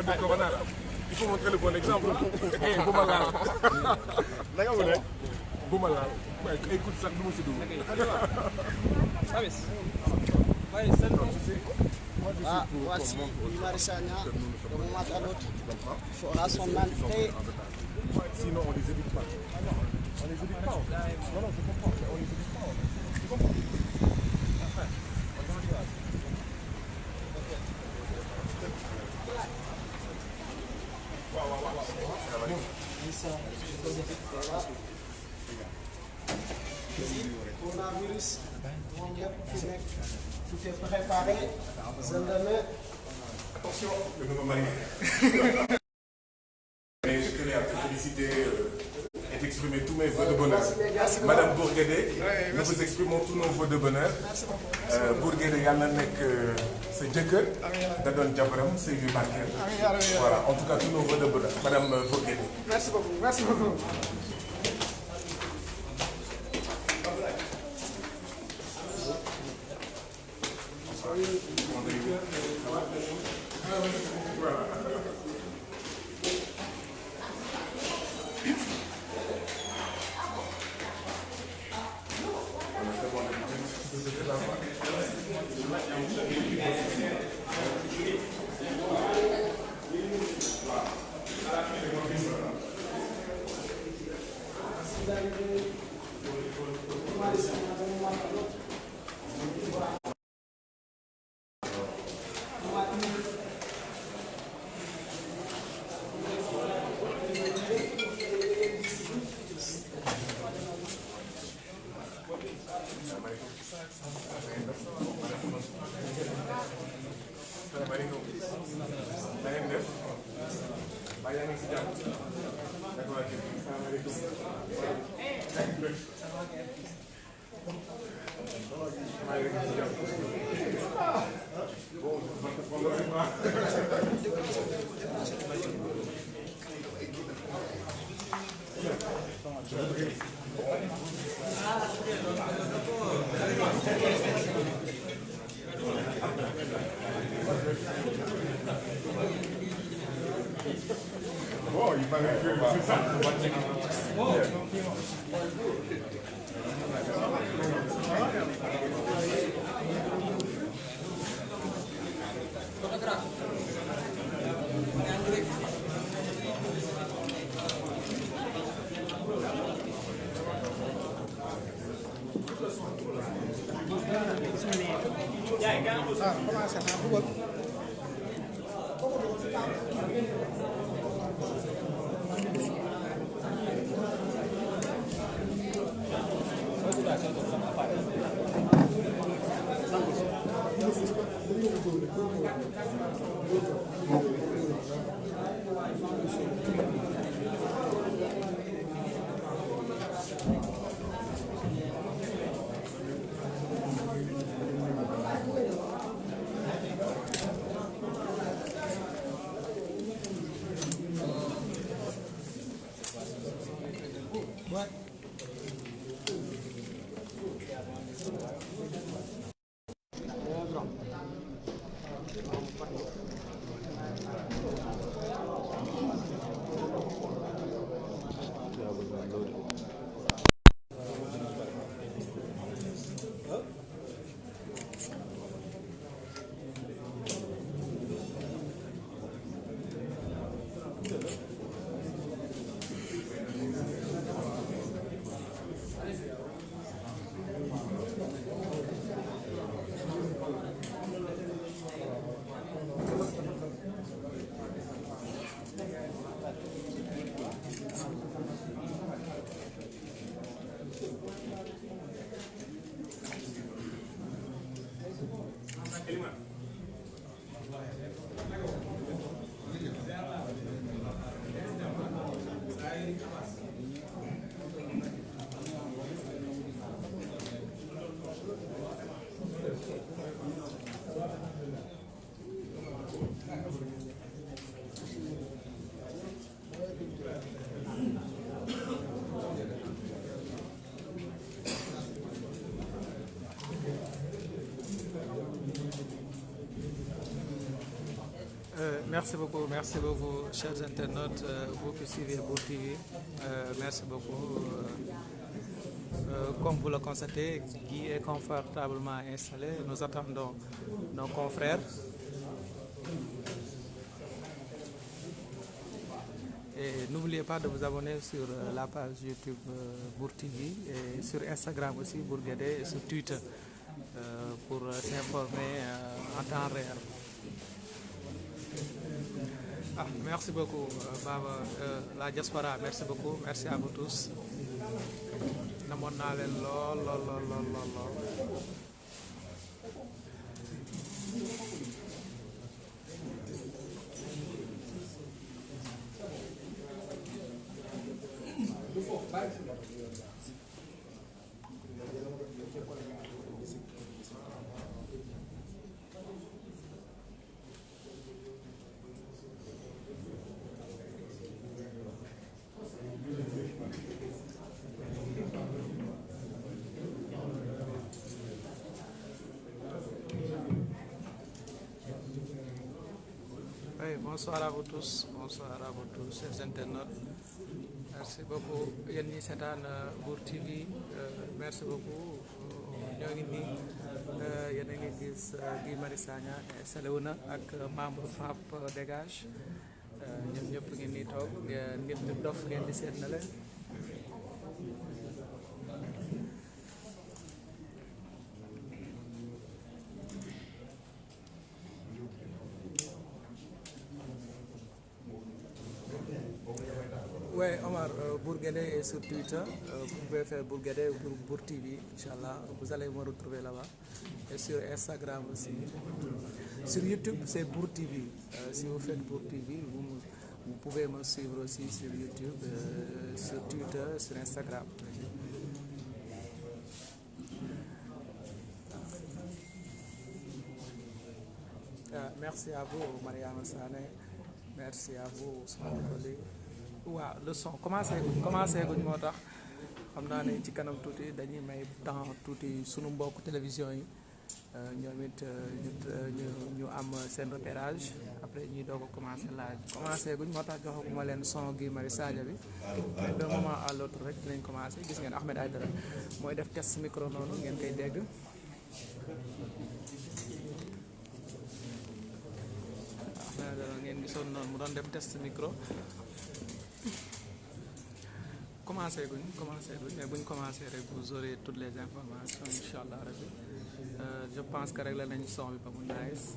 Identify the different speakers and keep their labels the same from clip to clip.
Speaker 1: de Corona là. Il faut montrer le bon exemple. Eh, bu ma laal. Naka mu ne? Bu ma laal. Écoute sax du ma si dugg.
Speaker 2: Ah, voici Guy Sagna, de moment à l'autre, il fera son entrée.
Speaker 1: Sinon, on les évite pas. On les évite pas. Non, non, je comprends. On les évite pas. Tu comprends? Enfin,
Speaker 2: Coronavirus, tout est préparé.
Speaker 1: attention, le nouveau marié. Mais je tenais à te féliciter et t'exprimer tous mes vœux de bonheur. Madame Bourguédé, nous vous exprimons tous nos vœux de bonheur. Bourguédé yàlla na nekk sa jëkkër da doon jabaram sëy bi barkeel. Voilà, en tout cas tous nos vœux de bonheur. Madame Bourguédé.
Speaker 2: Merci beaucoup, merci beaucoup.
Speaker 1: Oh, il paraît que c'est ça.
Speaker 2: Commence à faire
Speaker 3: merci beaucoup, chers internautes, vous qui suivez Bour TV. Merci beaucoup. Comme vous le constatez, Guy est confortablement installé. Nous attendons nos confrères. Et n'oubliez pas de vous abonner sur la page YouTube Bour TV et sur Instagram aussi, Bour Guédé, et sur Twitter pour s'informer en temps réel. Ah, merci beaucoup, Baba, la diaspora, merci beaucoup, merci à vous tous. Namoon naa leen lool. Oui, bonsoir à vous tous, chers internautes. Merci beaucoup yéen ñi seetaan Bour TV, merci beaucoup. Ñoo ngi nii yéen a ngi gis Guy Marius Sagna installé wu na ak membre FRAPP dégage. Ñoom ñëpp ngeen nii toog nit ñu dof ngeen di seet na leen. Oui, Omar, Bour Guédé est sur Twitter. Vous pouvez faire Bour Guédé ou Bour TV, Inch'Allah. Vous allez me retrouver là-bas. Et sur Instagram aussi. Sur YouTube, c'est Bour TV. Si vous faites Bour TV, vous pouvez me suivre aussi sur YouTube, sur Twitter, sur Instagram. Merci à vous, Mariama Sané. Merci à vous, Ousmane Koli. Waaw le son commencé guñ moo tax xam naa ne ci kanam tuuti dañuy may temps tuuti sunu mbokk télévision yi ñoom it ñu am seen repérage après ñuy doog a commencé guñ moo tax joxaguma leen son Guy Marius Sagna bi d'un moment à l'autre rek dinañ commencé. Gis ngeen Ahmed Aïdara mooy def test micro noonu ngeen koy dégg. Ahmed Aïdara ngeen gisoon noonu mu doon def test micro. Commencé guñ mais buñ commencé rek vous aurez toutes les informations Inch'Allah rabbi. Je pense que réglé nañ son bi ba mu nice.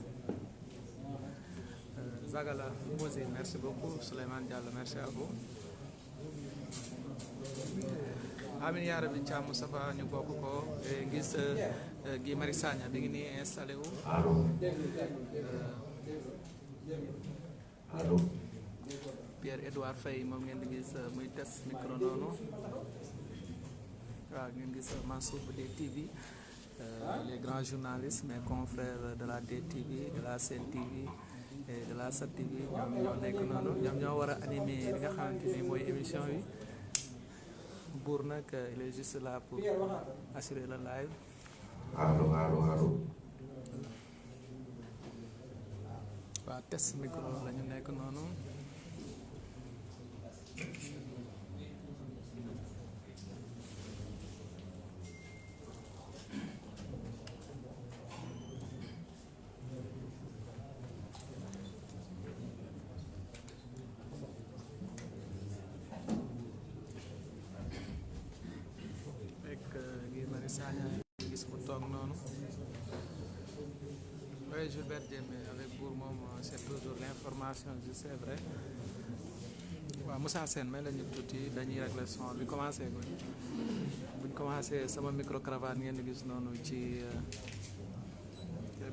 Speaker 3: Zagala Mouzi, merci beaucoup. Souleymane Diallo, merci à vous. Amin yaa rabbi Thiam Moustapha ñu bokk ko gis Guy Marius Sagna bi ngi nii installé wu. Pierre-Edouard Faye moom ngeen di gis muy test micro noonu. Waaw ngeen gis Mansour bu DTV, les grands journalistes, mes confrères de la DTV, de la Sen TV et de la Sat TV ñoom ñoo nekk noonu. Ñoom ñoo war a animer li nga xamante ni mooy émission bi. Bour nag il est juste là pour assurer le live. Allo. Waaw test micro la ñu nekk noonu. Sagna gis mu toog noonu. Oui, Gilbert Diémé avec Bour moom c'est toujours l'information juste c'est vrai. Waaw Moussa Sène may la ñu tuuti dañuy régler son bi commencé buñ commencé sama micro cravate ngeen di gis noonu ci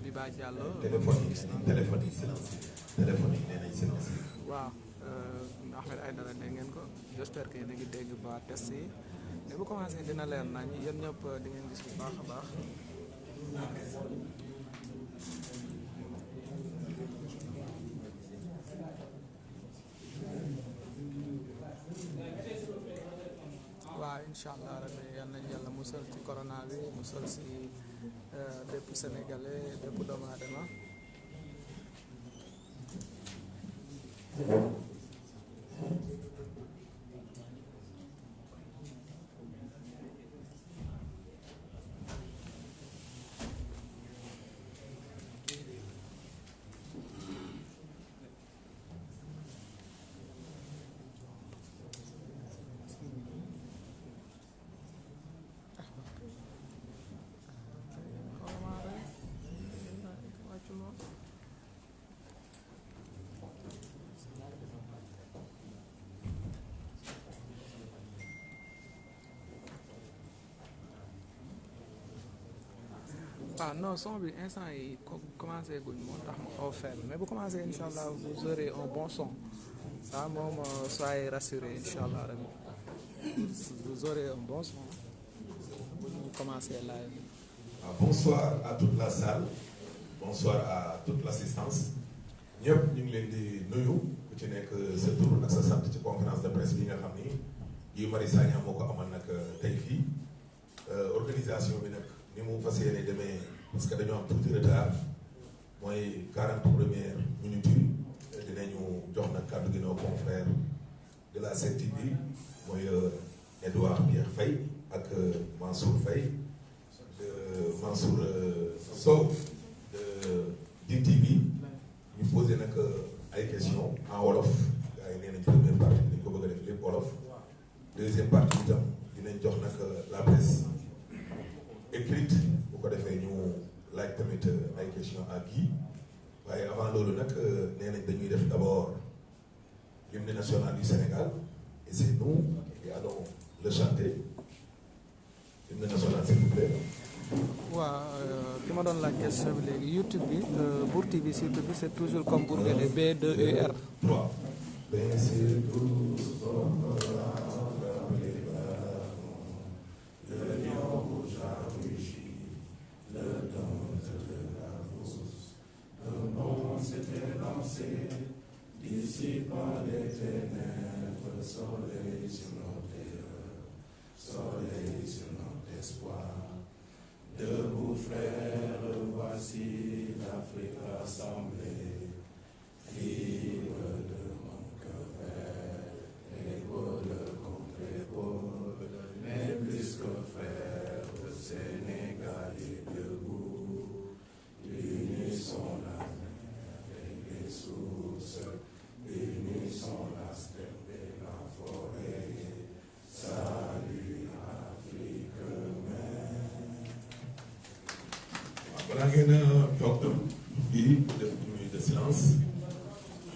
Speaker 3: Biba Diallo.
Speaker 4: téléphone yi nee nañ silence.
Speaker 3: Waaw Ahmed Aïdara ne ngeen ko j'espère que yéen a ngi dégg ba test yi. mais bu commencé dina leer nañ yéen ñëpp di ngeen gis bu baax a baax. waaw incha allah rabbi yal nañu yàlla musal ci corona bi musal si bépp sénégalais bépp doomu aadama. ah non son bi instant yi commencé guñ moo tax ma xaw faible mais bu commencé incha allah vous aurez un bon son ça moom soyez rassurés incha allah rek vous aurez un bon son bu ñu commencé live.
Speaker 4: Bonsoir à toute la salle bonsoir à toute l'assistance ñëpp ñu ngi leen di nuyu ku ci nekk sa tur ak sa sant ci conférence de presse bi nga xam ni Guy Marius Sagna moo ko amal nag tey fii organisation bi nag ni mu fas yéene demee parce que dañoo am tuuti retard mooy 40 premières minutes yi dinañu jox nag kàddu gi nos confrères de la 7TV mooy Edouard Pierre Faye ak Mansour Faye Mansour Sow de DTV ñu posé nag ay questions en wolof gars yi nee nañ première partie dañ ko bëgg a def lépp wolof deuxième partie itam dinañ jox nag la presse écrite bu ko defee ñu laaj tamit ay questions à Guy waaye avant loolu nag nee nañ dañuy def d'abord l'hymne national du Sénégal et c'est nous qui allons le chanter l'hymne national s'il vous plaît.
Speaker 3: waaw ki ma doon laaj question bi léegi YouTube bi Bour TV sur YouTube bi c'est toujours comme Bour Guédé B2ER.
Speaker 4: 3.
Speaker 5: S'était lancé dissipant les ténèbres, soleil sur notre terreur, soleil sur notre espoir. Debout frères, voici l'Afrique rassemblée, libre de mon cœur vert, épaule contre épaule, mais plus que frères, le Sénégal est debout, unissons la source, unissons la steppe et la forêt, salut Afrique mère.
Speaker 4: Balaa ngeen a toog tam di def une minute de silence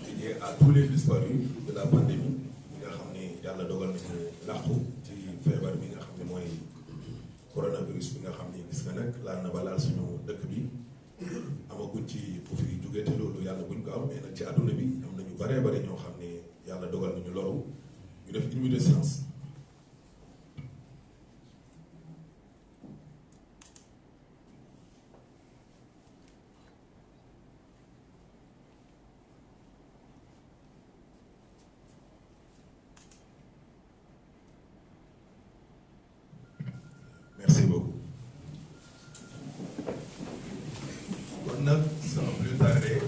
Speaker 4: dédié à tous les disparus de la pandémie bi nga xam ni yàlla dogal nañu làqu ci feebar bi nga xam ne mooy coronavirus bi nga xam ni gis nga nag laal na ba laal suñu dëkk bi amaguñ ci bu fi jógee te loolu yàlla buñ ko am mais nag ci àdduna bi am nañu baree bare ñoo xam ne yàlla dogal nañu loru ñu def une minute de silence. Merci beaucoup. Kon nag sans plus tarder,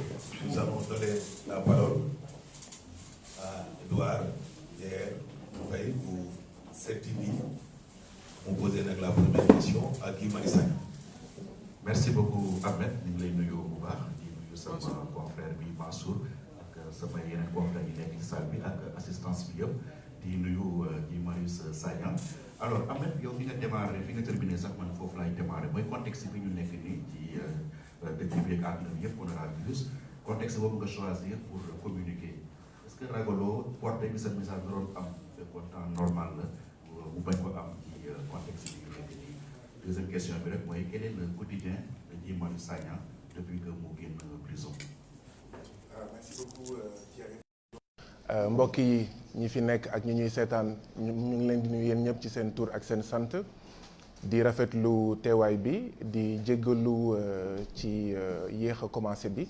Speaker 4: nous allons donner la parole à Edouard Pierre Faye pour 7TV. On posait nag la première question à Guy Marius Sagna.
Speaker 6: Merci beaucoup Ahmed ñu ngi lay nuyu bu baax di nuyu sama confrère bi Mansour ak sama yeneen confrères yi nekk ci salle bi ak assistance bi yëpp di nuyu Guy Marius Sagna. Alors Ahmed yow fi nga démarré fi nga terminé sax man foofu laay démarré mooy contexte bi ñu nekk nii ci dëkk bi ak àdduna bi yëpp coronavirus contexte boobu nga choisir pour communiquer est-ce que ragaloo porté bi sa message doon am fekkoon temps normal la bu bañ ko am ci contexte bi ñu nekk nii. Deuxième question bi rek mooy quel est le quotidien de Guy Marius Sagna depuis que mu génn prison.
Speaker 1: Merci beaucoup Thierry. mbokk yi ñi fi nekk ak ñi ñuy seetaan ñu ngi leen di nuyu yéen ñëpp ci seen tur ak seen sant di rafetlu teewaay bi di jéggalu ci yéex a commencé bi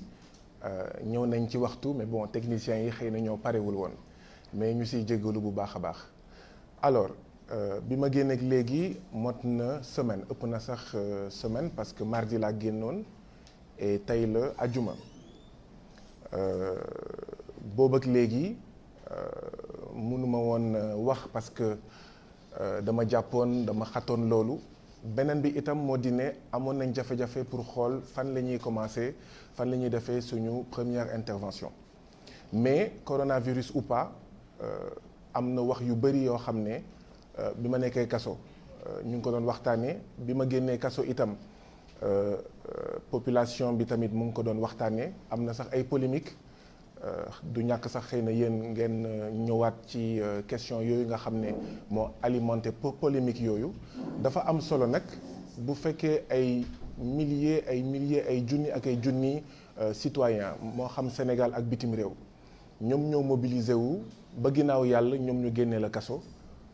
Speaker 1: ñëw nañ ci waxtu mais bon techniciens yi xëy na ñoo parewul woon mais ñu siy jéggalu bu baax a baax alors bi ma génneeg léegi mot na semaine ëpp na sax semaine parce que mardi laa génnoon et tey la ajuma
Speaker 7: boobu ak léegi mënuma woon wax parce que dama jàppoon dama xatoon loolu beneen bi itam moo di ne amoon nañ jafe-jafe pour xool fan la ñuy commencer fan la ñuy defee suñu première intervention mais coronavirus ou pas am na wax yu bëri yoo xam ne bi ma nekkee kaso ñu ngi ko doon waxtaanee bi ma génnee kaso itam population bi tamit mu ngi ko doon waxtaanee am na sax ay polémique du ñàkk sax xëy na yéen ngeen ñëwaat ci question yooyu nga xam ne moo alimenté polémique yooyu dafa am solo nag bu fekkee ay milliers ay junni ak ay junni citoyens moo xam Sénégal ak bitim réew ñoom ñoo mobilisé wu ba ginnaaw yàlla ñoom ñu génnee la kaso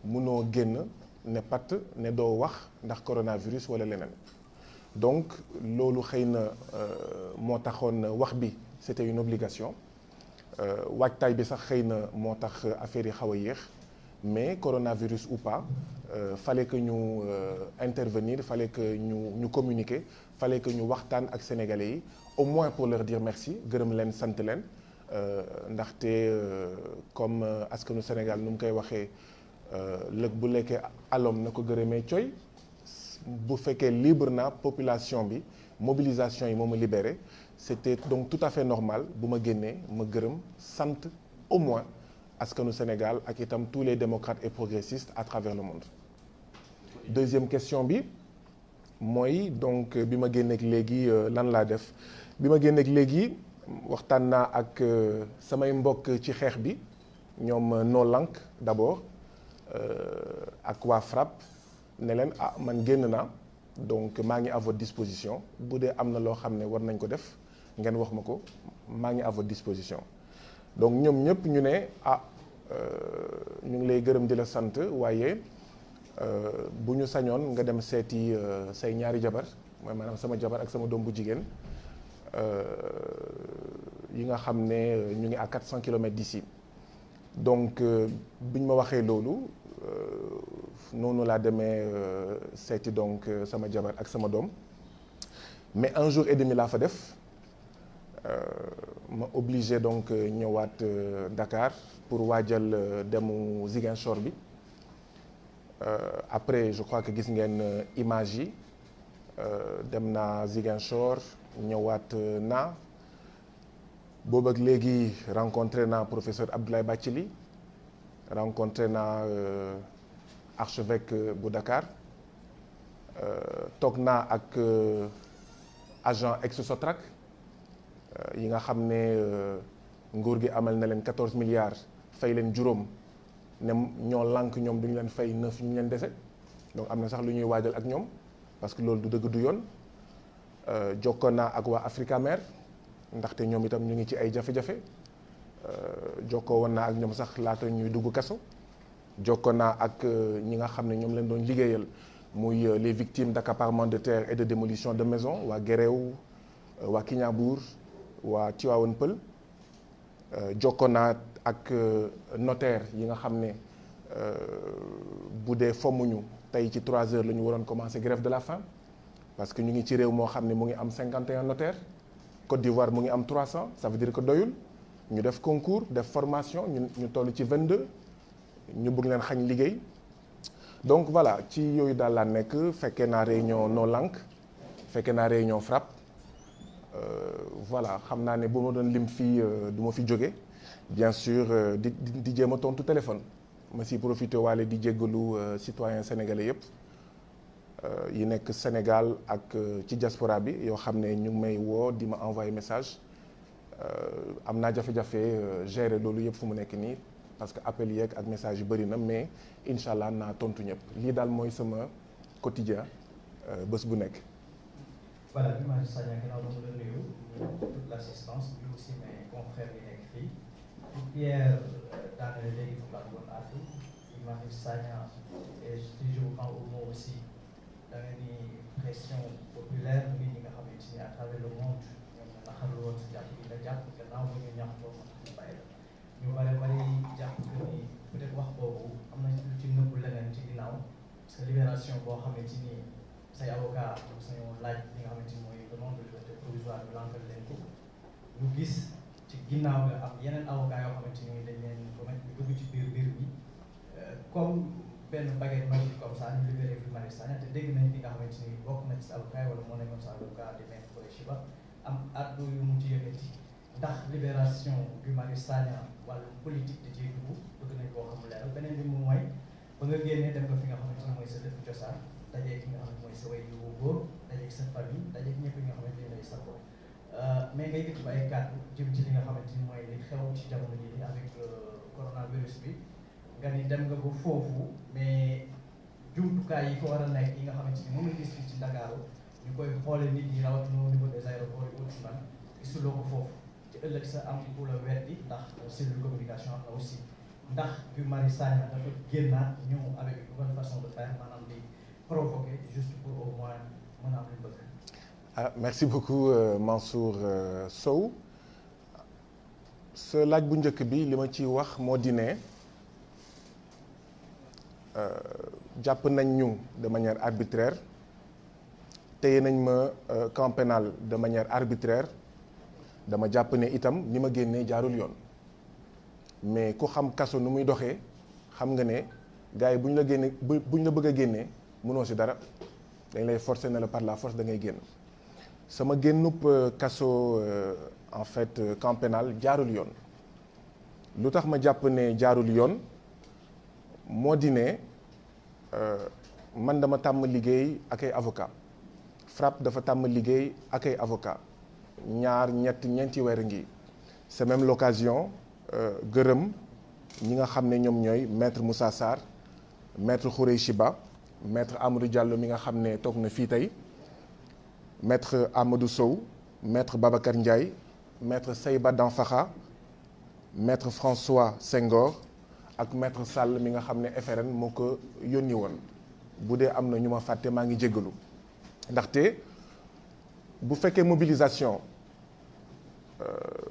Speaker 7: munoo génn ne patt ne doo wax ndax coronavirus wala leneen donc loolu xëy na moo taxoon wax bi c'était une obligation waajtaay bi sax xëy na moo tax affaire yi xaw a yéex mais coronavirus ou pas fallait que ñu intervenir fallait que ñu communiquer fallait que ñu waxtaan ak sénégalais yi au moins pour leur dire merci gërëm leen sant leen ndaxte comme askanu Sénégal nu mu koy waxee lëg bu lekkee alom na ko gërëmee coy bu fekkee libre na population bi mobilisation yi moo ma libéré c'était donc tout à fait normal bu ma génnee ma gërëm sant au moins askanu Sénégal ak itam tous les démocrates et progressistes à travers le monde. Deuxième question bi mooy donc bi ma génneeg léegi lan laa def bi ma génneeg léegi waxtaan naa ak samay mbokk ci xeex bi ñoom No Lank d'abord ak waa FRAPP ne leen man génn naa donc maa ngi à votre disposition bu dee am na loo xam ne war nañ ko def ngeen wax ma ko maa ngi à votre disposition donc ñoom ñëpp ñu ne ñu ngi lay gërëm di la sant waaye bu ñu sañoon nga dem seeti say ñaari jabar mooy maanaam sama jabar ak sama doom bu jigéen yi nga xam ne ñu ngi à 400 kilomètres d'ici donc bi ñu ma waxee loolu noonu laa demee seeti donc sama jabar ak sama doom mais un jour et demi laa fa def ma obligé donc ñëwaat Dakar pour waajal demu Ziguinchor bi après je crois que gis ngeen image yi dem naa Ziguinchor ñëwaat naa boobu ak léegi rencontré naa professeur Abdoulaye Bathily rencontré naa archevêque bu Dakar toog naa ak agent ex-Sotrac yi nga xam ne nguur gi amal na leen 14 milliards fay leen juróom ne ñoo lànk ñoom duñu leen fay 9 ñu leen dese donc am na sax lu ñuy waajal ak ñoom parce que loolu du dëgg du yoon jokkoon naa ak waa Africamer ndaxte ñoom itam ñu ngi ci ay jafe-jafe jokkoo woon naa ak ñoom sax laata ñuy dugg kaso jokkoo naa ak ñi nga xam ne ñoom leen doon liggéeyal muy les victimes d'accaparement de terre et de démolition de maisons waa Guéréo waa Kignanbour waa Tivaouane Peulh jokkoo naa ak notaire yi nga xam ne bu dee fommuñu tey ci 3 heures la ñu waroon commencer grève de la faim parce que ñu ngi ci réew moo xam ne mu ngi am 51 notaires Côte d'Ivoire mu ngi am 300 ça veut dire que doyul ñu def concours def formation ñu toll ci 22 ñu bëgg leen xañ liggéey donc voilà ci yooyu daal laa nekk fekkee naa réunion No Lank fekkee naa réunion FRAPP voilà xam naa ne bu ma doon lim fii du ma fi jóge bien sûr di jéem a tontu téléphone ma si profité waale di jéggalu citoyens sénégalais yëpp yi nekk Sénégal ak ci diaspora bi yoo xam ne ñu ngi may woo di ma envoyer message am naa jafe-jafe gérer loolu yëpp fu mu nekk nii parce que appel yeeg ak message yu bëri na mais incha allah naa tontu ñëpp lii daal mooy sama quotidien bés bu nekk.
Speaker 8: voilà bi Marius Sagna ginnaaw ba mu la nuyu toute l'assistance bi aussi mes confrères yi nekk fii Pierre daanaka léegi fu la bëggoon àddu Marius Sagna et si je vous prends au mot aussi da nga ni pression populaire nit ñi nga xamante ni à travers le monde ñoom ñoo naxarlu woon si jàpp bi la jàpp gannaaw ba ñu ñax boo ñu bàyyi la ñu bari jàpp que ni peut-être wax boobu am na lu ci nëbbu leneen ci ginnaaw parce que libération boo xamante ni say avocat sañoo laaj li nga xamante ni mooy demande de liberté provisoire bi lankal leen ko ñu gis ci ginnaaw nga am yeneen avocat yoo xamante ni dañ leen ko mettre ñu dugg ci biir bi comme benn baguette magique comme ça ñu libéré Guy Marius Sagna te dégg nañ li nga xamante ni bokk na ci sa avocat wala moo nekkoon sa avocat di Maître Khoureychi Ba am addu yu mu ci yëkkati ndax libération Guy Marius Sagna wàllu politique da ciy dugg bëgg nañ koo xam leeral beneen bi moom mooy ba nga génnee dem nga fi nga xamante ni mooy sa dëkk cosaan dajee ki nga xam ne mooy sa way yu góor dajee sa famille dajee ñëpp ñi nga xamante ni lay sa bopp mais ngay yëkkati ba ay kàddu jëm ci li nga xamante ni mooy li xew ci jamono ji ni avec coronavirus bi nga ni dem nga ba foofu mais jumtukaay yi fa war a nekk yi nga xamante ni moom la gis ci Ndakaaru ñu koy xoole nit ñi rawatina au niveau des aéroports yi autrement gisuloo ko foofu ci ëllëg sa am ku la weddi ndax cellule communication am na aussi ndax Guy Marius Sagna dafa génnaat ñëw avec une nouvelle façon de faire maanaam di provoquer juste pour au moins mën a am lu bëgg.
Speaker 7: Ah, merci beaucoup Mansour Sow sa laaj bu njëkk bi li ma ciy wax moo di ne jàpp nañ ñu de manière arbitraire téye nañ ma camp pénal de manière arbitraire dama jàpp ne itam ni ma génnee jaarul yoon mais ku xam kaso nu muy doxee xam nga ne gars yi bu ñu la génne bu ñu la bëgg a génnee mënoo si dara dañ lay forcer ne la par la force da ngay génn sama génnub kaso en fait camp pénal jaarul yoon lu tax ma jàpp ne jaarul yoon moo di ne man dama tàmm liggéey ak ay avocat FRAPP dafa tàmm liggéey ak ay avocat ñaar ñeenti weer ngi c'est même l'occasion gërëm ñi nga xam ne ñoom ñooy maître Moussa Sarr maître Khoureychi Ba maître Amadou Diallo mi nga xam ne toog na fii tey maître Amadou Sow maître Babacar Ndiaye maître Seyba Danfakha maître François Senghor ak maître Sall mi nga xam ne FRN moo ko yónni woon bu dee am na ñu ma fàtte maa ngi jéggalu ndaxte bu fekkee mobilisation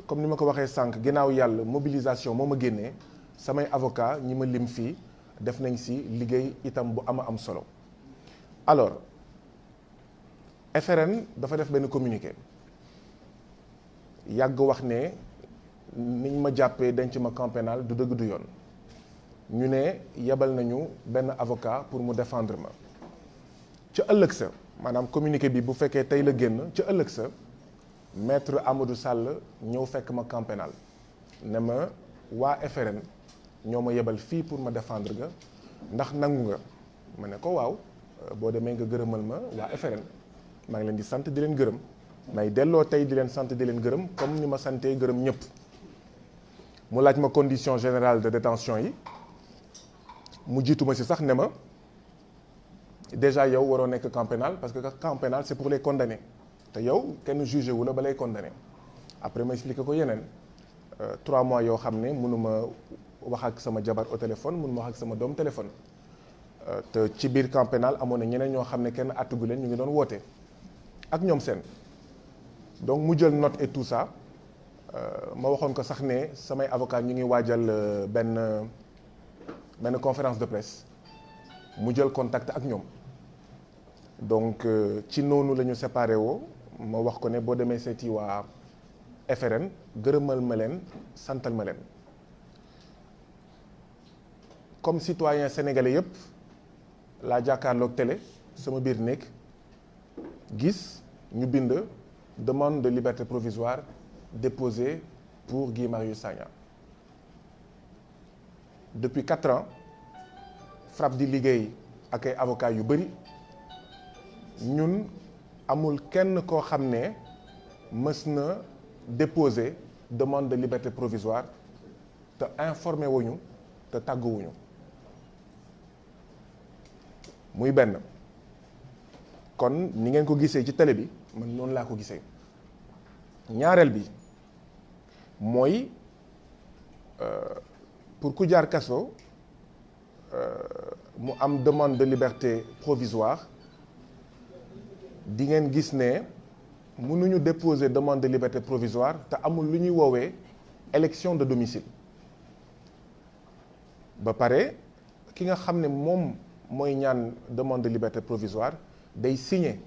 Speaker 7: comme ni ma ko waxee sànq ginnaaw yàlla mobilisation moo ma génnee samay avocat ñi ma lim fii def nañ si liggéey itam bu am solo alors FRN dafa def benn communiqué yàgg wax ne niñ ma jàppee denc ma camp pénal du dëgg du yoon ñu ne yebal nañu benn avocat pour mu défendre ma ca ëllëg sa maanaam communiqué bi bu fekkee tey la génn ca ëllëg sa maître Amadou Sall ñëw fekk ma camp pénal ne ma waa FRN ñoo ma yebal fii pour ma défendre nga ndax nangu nga ma ne ko waaw boo demee nga gërëmal ma waa FRN maa ngi leen di sant di leen gërëm may delloo tey di leen sant di leen gërëm comme ni ma santee gërëm ñëpp mu laaj ma condition générale de détention yi mu jiitu ma si sax ne ma déjà yow waroo nekk camp pénal parce que camp pénal c'est pour les condamnés te yow kenn jugé wu la ba lay condamné après ma expliqué ko yeneen 3 mois yoo xam ne mënuma wax ak sama jabar au téléphone mënuma wax ak sama doom téléphone te ci biir camp pénal amoon na ñeneen ñoo xam ne kenn àttugu leen ñu ngi doon woote ak ñoom seen donc mu jël note et tout ça ma waxoon ko sax ne samay avocat ñu ngi waajal benn conférence de presse mu jël contact ak ñoom donc ci noonu la ñu séparé woo ma wax ko ne boo demee seeti waa FRN gërëmal ma leen santal ma leen comme citoyen sénégalais yëpp laa jàkkaarloog télé sama biir néeg gis ñu bind demande de liberté provisoire déposée pour Guy Marius Sagna depuis 4 ans FRAPP di liggéey ak ay avocats yu bëri ñun amul kenn koo xam ne mës na déposer demande de liberté provisoire te informé wuñu te tàgguwuñu muy benn kon ni ngeen ko gisee ci télé bi man noonu laa ko gisee ñaareel bi mooy pour ku jaar kaso mu am demande de liberté provisoire di ngeen gis ne mënuñu déposer demande de liberté provisoire te amul lu ñuy woowee élection de domicile ba pare ki nga xam ne moom mooy ñaan demande de liberté provisoire day signer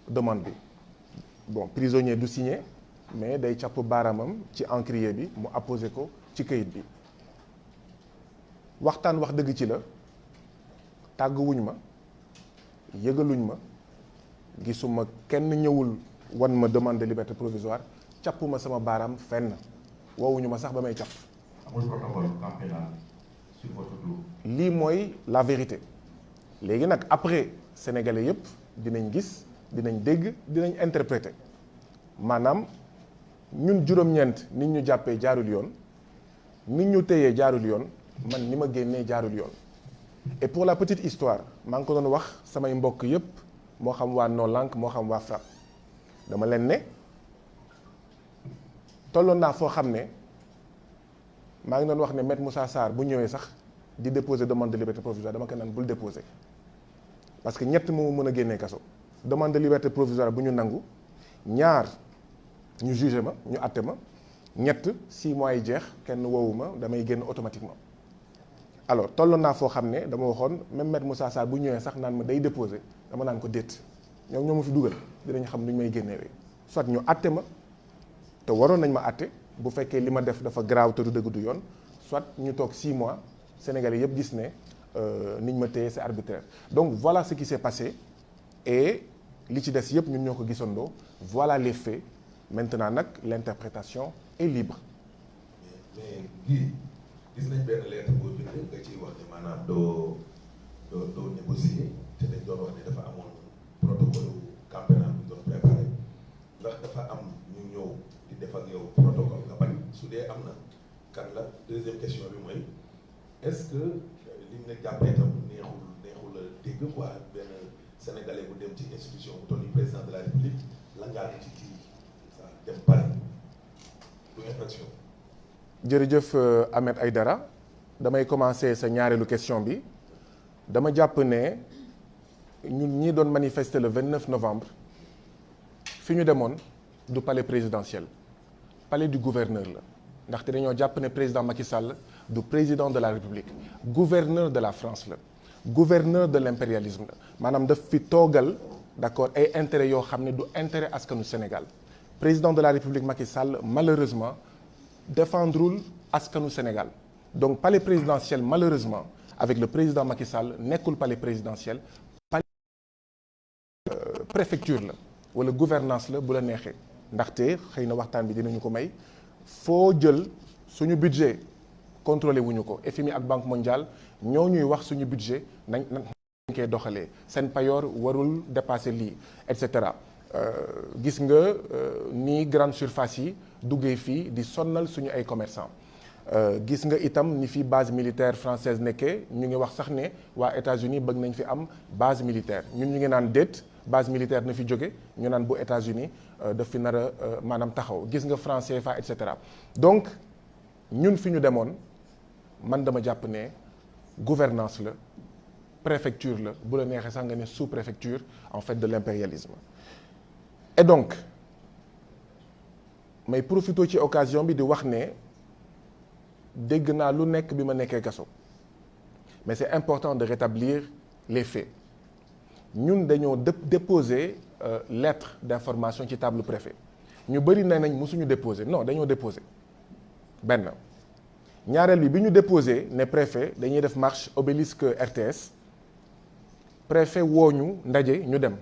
Speaker 7: demande bi bon prisonnier du signer mais day càpp baaraamam ci encrier bi mu apposé ko ci kayit bi waxtaan wax dëgg ci la tàgguwuñ ma yëgaluñ ma gisuma kenn ñëwul wan ma demande de liberté provisoire càppuma sama baaraam fenn woowuñu ma sax ba may càpp.
Speaker 6: amul protocole camp pénal sur votre dos.
Speaker 7: lii mooy la vérité léegi nag après sénégalais yëpp dinañ gis dinañ dégg dinañ interpréter maanaam ñun juróom-ñeent nit ñu jàppee jaarul yoon nit ñu téyee jaarul yoon man ni ma génnee jaarul yoon. et pour la petite histoire maa ngi ko doon wax samay mbokk yëpp moo xam waa No Lank moo xam waa FRAPP dama leen ne tolloon naa foo xam ne maa ngi doon wax ne Maître Moussa Sarr bu ñëwee sax di déposer demande de liberté provisoire dama ko naan bul déposer parce que ñett moo mën a génnee kaso demande de liberté provisoire bu ñu nangu ñaar ñu jugé ma ñu àtte ma ñett 6 mois yi jeex kenn woowu ma damay génn automatiquement. alors tolloon naa foo xam ne dama waxoon même Maître Moussa Sarr bu ñëwee sax naan ma day déposer dama naan ko déet ñoom ñoo ma fi dugal dinañ xam nu ñu may génnewee soit ñu àtte ma te waroon nañ ma àtte bu fekkee li ma def dafa graaw te du dëgg du yoon soit ñu toog 6 mois Sénégalais yëpp gis ne niñ ma téye c'est arbitraire donc voilà ce qui s'est passé et li ci des yëpp ñun ñoo ko gisandoo voilà les faits maintenant nag l'interprétation est libre.
Speaker 4: mais gis nañ benn lettre boo bind nga ciy wax ne maanaam doo négocier te dañ doon wax ne dafa amoon protocole camp pénal bu ñu doon préparé ndax dafa am ñu ñëw di def ak yow protocole nga bañ su dee am na kan la deuxième question bi mooy est-ce que li ñu la jàppee itam neexul a dégg quoi benn sénégalais bu dem ci institution bu toll ni président de la république la ngaa ci kii ça dem pare du infraction.
Speaker 7: jërëjëf Ahmed Aïdara damay commencer sa ñaareelu question bi dama jàpp ne ñun ñi doon manifester le 29 novembre fi ñu demoon du palais présidentiel palais du gouverneur la ndaxte dañoo jàpp ne président Macky Sall du président de la République gouverneur de la France la gouverneur de l'impérialisme la maanaam daf fi toogal d'accord ay intérêts yoo xam ne du intérêt askanu Sénégal président de la République Macky Sall malheureusement défendrul askanu Sénégal donc palais présidentiel malheureusement avec le président Macky Sall nekkul palais présidentiel palais préfecture la wala gouvernance la bu la neexee ndaxte xëy na waxtaan bi dinañu ko may foo jël suñu budget contrôlé wuñu ko FMI ak Banque mondiale ñoo ñuy wax suñu budget nañ koy doxalee seen payoor warul dépasser lii et cetera gis nga ni grande surface yi duggee fii di sonnal suñu ay commerçants gis nga itam ni fi base militaire française nekkee ñu ngi wax sax ne waa États-Unis bëgg nañ fi am base militaire ñun ñu ngi naan déet base militaire na fi jóge ñu naan bu États-Unis daf fi nar a maanaam taxaw gis nga franc CFA et cetera donc ñun fi ñu demoon man dama jàpp ne gouvernance la préfecture la bu la neexee sax nga ne sous-préfecture en fait de l'impérialisme et donc may profité ci occasion bi di wax ne dégg naa lu nekk bi ma nekkee kaso mais c'est important de rétablir les faits ñun dañoo déposer lettre d'information ci table préfet ñu bëri nee nañ mosuñu déposer non dañoo déposer benn ñaareel bi ñu déposer ne préfet dañuy def marche obélisque RTS préfet woo ñu ndaje ñu dem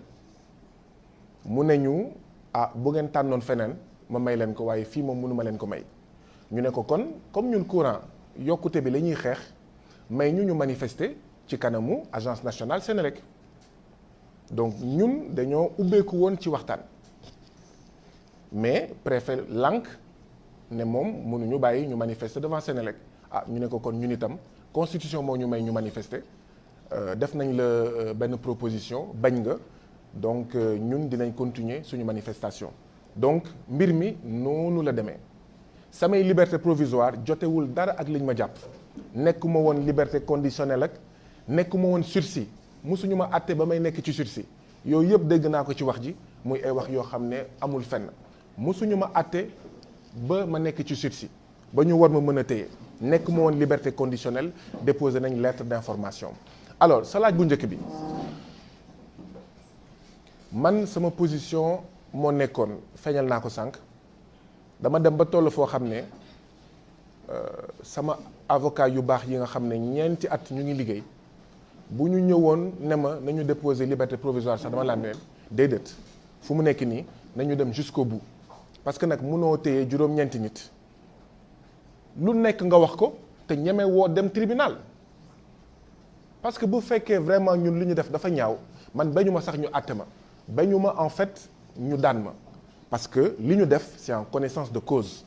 Speaker 7: mu ne ñu bu ngeen tànnoon feneen ma may leen ko waaye fii moom mënuma leen ko may ñu ne ko kon comme ñun courant yokkute bi la ñuy xeex may ñu manifester ci kanamu agence nationale Sénélec donc ñun dañoo ubbeeku woon ci waxtaan mais préfet lànk ne moom mënuñu bàyyi ñu manifester devant Sénélec ñu ne ko kon ñun itam constitution moo ñu may ñu manifester def nañ la benn proposition bañ nga donc ñun dinañ continuer suñu manifestation donc mbir mi noonu la demee samay liberté provisoire jotewul dara ak liñ ma jàpp nekkuma woon liberté conditionnelle ak nekkuma woon sursis musuñu ma àtte ba may nekk ci sursis yooyu yëpp dégg naa ko ci wax ji muy ay wax yoo xam ne amul fenn musuñu ma àtte ba ma nekk ci sursis ba ñu war ma mën a téye nekkuma woon liberté conditionnelle déposé nañ lettre d'information alors sa laaj bu njëkk bi man sama position moo nekkoon feeñal naa ko sànq dama dem ba toll foo xam ne sama avocat yu baax yi nga xam ne ñeenti at ñu ngi liggéey bu ñu ñëwoon ne ma nañu déposer liberté provisoire sax dama laan leen déedéet fu mu nekk nii nañu dem jusqu'au bout parce que nag mënoo téye juróom-ñeenti nit lu nekk nga wax ko te ñeme woo dem tribunal parce que bu fekkee vraiment ñun li ñu def dafa ñaaw man bañu ma sax ñu àtte ma bañu ma en fait ñu daan ma parce que li ñu def c'est en connaissance de cause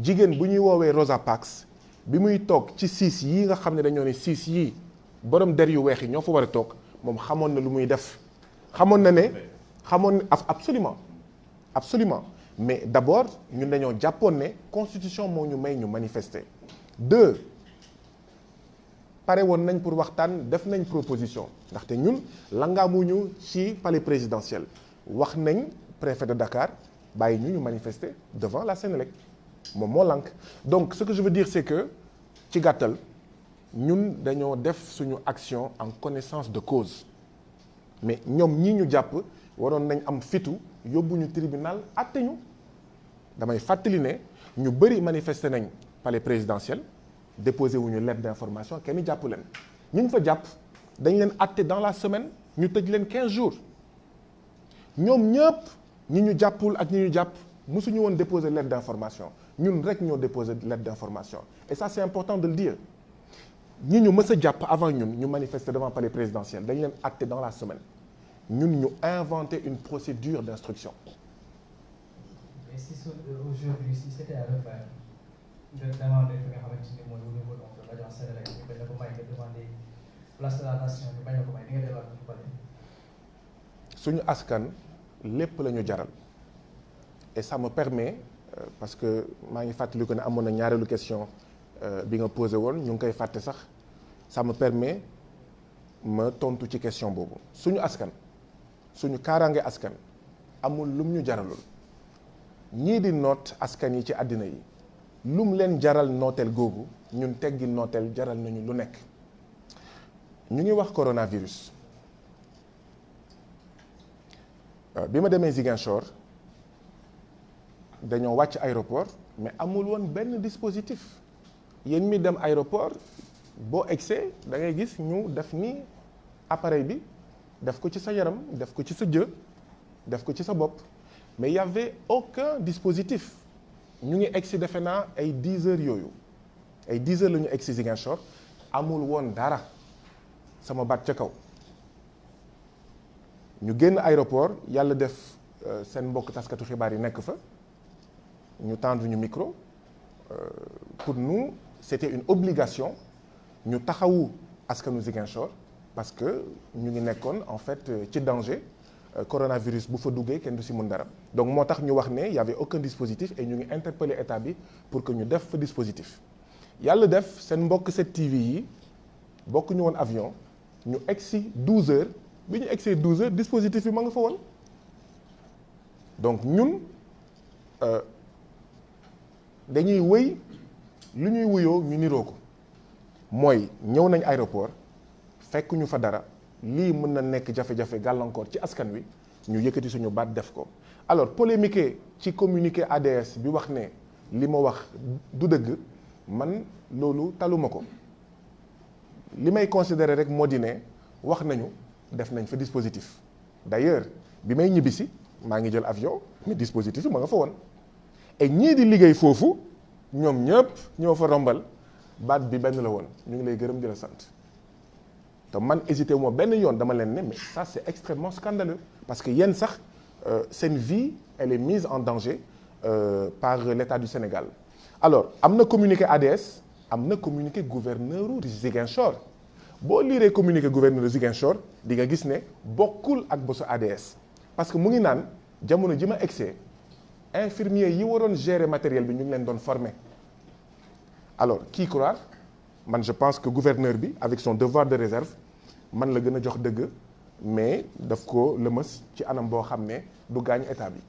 Speaker 7: jigéen bu ñuy woowee Rosa Parks bi muy toog ci siis yii nga xam ne dañoo ne siis yii borom der yu weex yi ñoo fa war a toog moom xamoon na lu muy def xamoon na ne absolument absolument mais d'abord ñun dañoo jàppoon ne constitution moo ñu may ñu manifester 2 pare woon nañ pour waxtaan def nañ proposition ndaxte ñun langaamuñu ci palais présidentiel wax nañ préfet de Dakar bàyyi ñu manifester devant la Sénélec moom moo lànk donc ce que je veux dire c'est que ci gàttal ñun dañoo def suñu action en connaissance de cause mais ñoom ñii ñu jàpp waroon nañ am fitu yóbbu ñu tribunal àtte ñu damay fàttali ne ñu bëri manifester nañ palais présidentiel déposé wuñu lettre d'information kenn jàpp leen ñu fa jàpp dañ leen àtte dans la semaine ñu tëj leen 15 jours ñoom ñëpp ñi ñu jàppul ak ñi ñu jàpp musuñu woon déposer lettre d'information ñun rek ñoo déposer lettre d'information et ça c'est important de le dire ñi ñu mës a jàpp avant ñun ñu manifester devant palais présidentiel dañ leen àtte dans la semaine ñun ñu inventer une procédure d'instruction.
Speaker 8: Mais si aujourd'hui si c'était à refaire de demander fi nga xamante ni mooy au niveau donc de l'agence Sénélec ñu bañ a ko may nga demander place de la nation ñu bañ a ko may di nga delluwaat ñu pare.
Speaker 7: suñu askan lépp la ñu jaral et ça me permet parce que maa ngi fàttali ko ne amoon na ñaareelu question bi nga posé woon ñu ngi koy fàtte sax ça me permet ma tontu ci question boobu suñu askan suñu kaaraange askan amul lum ñu jaralul ñii di noot askan yi ci àddina yi lum leen jaral nooteel googu ñun teggi nooteel jaral nañu lu nekk ñu ngi wax coronavirus bi ma demee Ziguinchor dañoo wàcc aéroport mais amul woon benn dispositif yéen mi dem aéroport boo egsee da ngay gis ñu def ni appareil bi def ko ci sa yaram def ko ci sa jë def ko ci sa bopp mais il y avait aucun dispositif ñu ngi egsi defe naa ay 10 heures yooyu ay 10 heures la ñu egsi Ziguinchor amul woon dara sama baat ca kaw ñu génn aéroport yàlla def seen mbokk taskatu xibaar yi nekk fa ñu tendre ñu micro pour nous c'était une obligation ñu taxawu askanu Ziguinchor parce que ñu ngi nekkoon en fait ci danger coronavirus bu fa duggee kenn du si mun dara donc moo tax ñu wax ne y avait aucun dispositif et ñu ngi interpellé état bi pour que ñu def fa dispositif yàlla def seen mbokk 7TV yi bokk ñu woon avion ñu egsi 12 heures bi ñu egsee 12 heures dispositif bi ma nga fa woon donc ñun dañuy wëy lu ñuy wuyoo ñu niroo ko mooy ñëw nañ aéroport fekk ñu fa dara lii mën na nekk jafe-jafe gàllankoor ci askan wi ñu yëkkati suñu baat def ko alors polémiquer ci communiqué ADS bi wax ne li ma wax du dëgg man loolu taluma ko li may considérer rek moo di ne wax nañu def nañ fa dispositif d'ailleurs bi may ñibbisi maa ngi jël avion mais dispositif yi ma nga fa woon et ñii di liggéey foofu ñoom ñëpp ñoo fa rombal baat bi benn la woon ñu ngi lay gërëm di la sant te man hésité wu ma benn yoon dama leen ne mais ça c'est extrêmement scandaleux parce que yéen sax seen vie elle est mise en danger par l'État du Sénégal alors am na communiqué ADS am na communiqué gouverneur u Ziguinchor boo liiree communiqué gouverneur u Ziguinchor di nga gis ne bokkul ak bosu ADS parce que mu ngi naan jamono ji ma egsee infirmier yi waroon gérer matériel bi ñu ngi leen doon former alors qui croire man je pense que gouverneur bi avec son devoir de réserve man la gën a jox dëgg mais daf ko lëmës ci anam boo xam ne du gaañ état bi.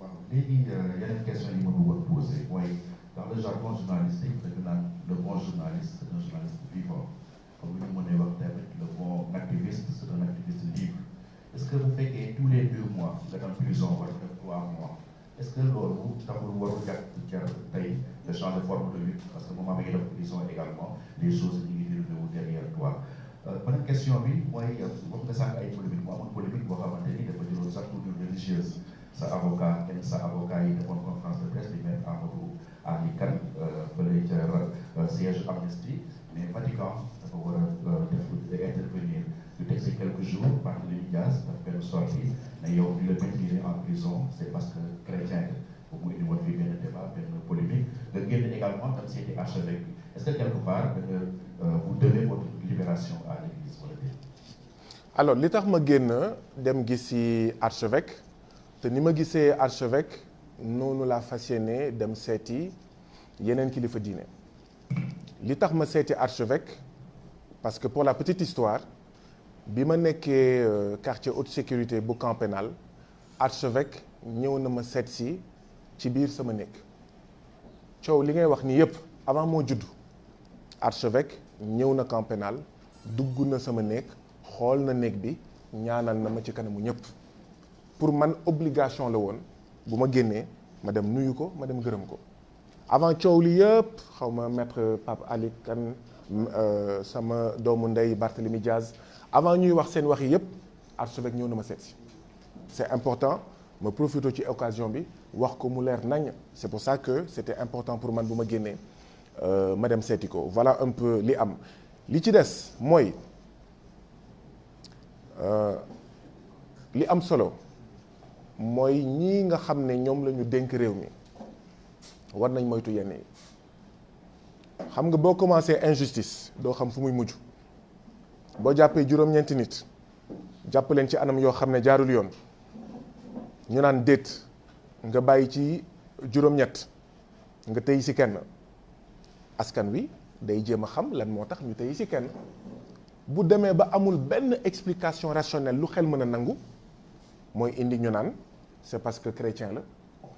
Speaker 6: waaw léegi yeneen question yi ma bëggoon poser mooy dans le jargon journalistique dañu naan le bon journaliste c'est un journaliste vivant comme lu ñu mënee wax tamit le bon activiste c'est un activiste libre est-ce que bu fekkee tous les 2 mois nga dem prison wala 3 mois est-ce que loolu taxul warul jar tey de changer forme de lutte parce que moment bi nga def prison également les choses ñu ngi déroulé derrière toi. beneen question bi mooy wax nga sànq ay polémique mu amoon polémique boo xamante ni dafa jëloon sax tournure religieuse sa avocat yi defoon conférence de presse di maître Amadou Ali Kane fële ca siège Amnesty mais Vatican dafa war a def intervenir ñu teg si quelques jours Barthélémy Dias daf benn sortie ne yow ñu la maintenir en prison c'est parce que chrétien bu mu indi woon fii benn débat benn polémique nga génn également tam seeti archevêque bi est-ce que quelque part da nga vous devez votre libération à l'église wala déet.
Speaker 7: alors li tax ma génn dem gisi archevêque te ni ma gisee archevêque noonu laa fas yéene dem seeti yeneen kilifa diine li tax ma seeti archevêque parce que pour la petite histoire bi ma nekkee quartier haute sécurité bu camp pénal archevêque ñëw na ma seet si ci biir sama nekk coow li ngay wax ni yépp avant moo judd archevêque ñëw na camp pénal dugg na sama néeg xool na néeg bi ñaanal na ma ci kanamu ñëpp pour man obligation la woon bu ma génnee ma dem nuyu ko ma dem gërëm ko avant coow li yëpp xaw ma maître Pape Ali Kane sama doomu ndey Barthélémy Diaz avant ñuy wax seen wax yi yëpp archevêque ñëw na ma seet si c'est important ma profité ci occasion bi wax ko mu leer nañ c'est pour ça que c'était important pour man bu ma génnee ma dem seeti ko voilà un peu li am li ci des mooy li am solo mooy ñii nga xam ne ñoom la ñu dénk réew mi war nañ moytu yenn yi xam nga boo commencé injustice doo xam fu muy mujj boo jàppee juróom-ñeenti nit jàpp leen ci anam yoo xam ne jaarul yoon ñu naan déet nga bàyyi ci juróom-ñett nga tey ci kenn askan wi day jéem a xam lan moo tax ñu tey ci kenn bu demee ba amul benn explication rationnelle lu xel mën a nangu mooy indi ñu naan c'est parce que chrétien la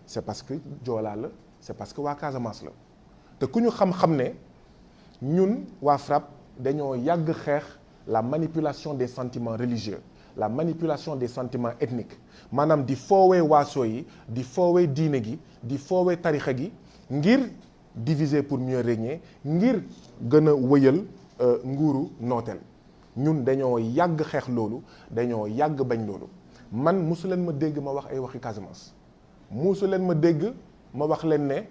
Speaker 7: c'est parce que joolaa la c'est parce que waa Casamance la te ku ñu xam-xam ne ñun waa FRAPP dañoo yàgg xeex la manipulation des sentiments religieux la manipulation des sentiments ethniques maanaam di foowee waaso yi di foowee diine gi di foowee tarixa gi ngir diviser pour mieux régner ngir gën a wëyal nguuru nooteel ñun dañoo yàgg xeex loolu dañoo yàgg bañ loolu man mosu leen ma dégg ma wax ay waxi Casamance mosu leen ma dégg ma wax leen ne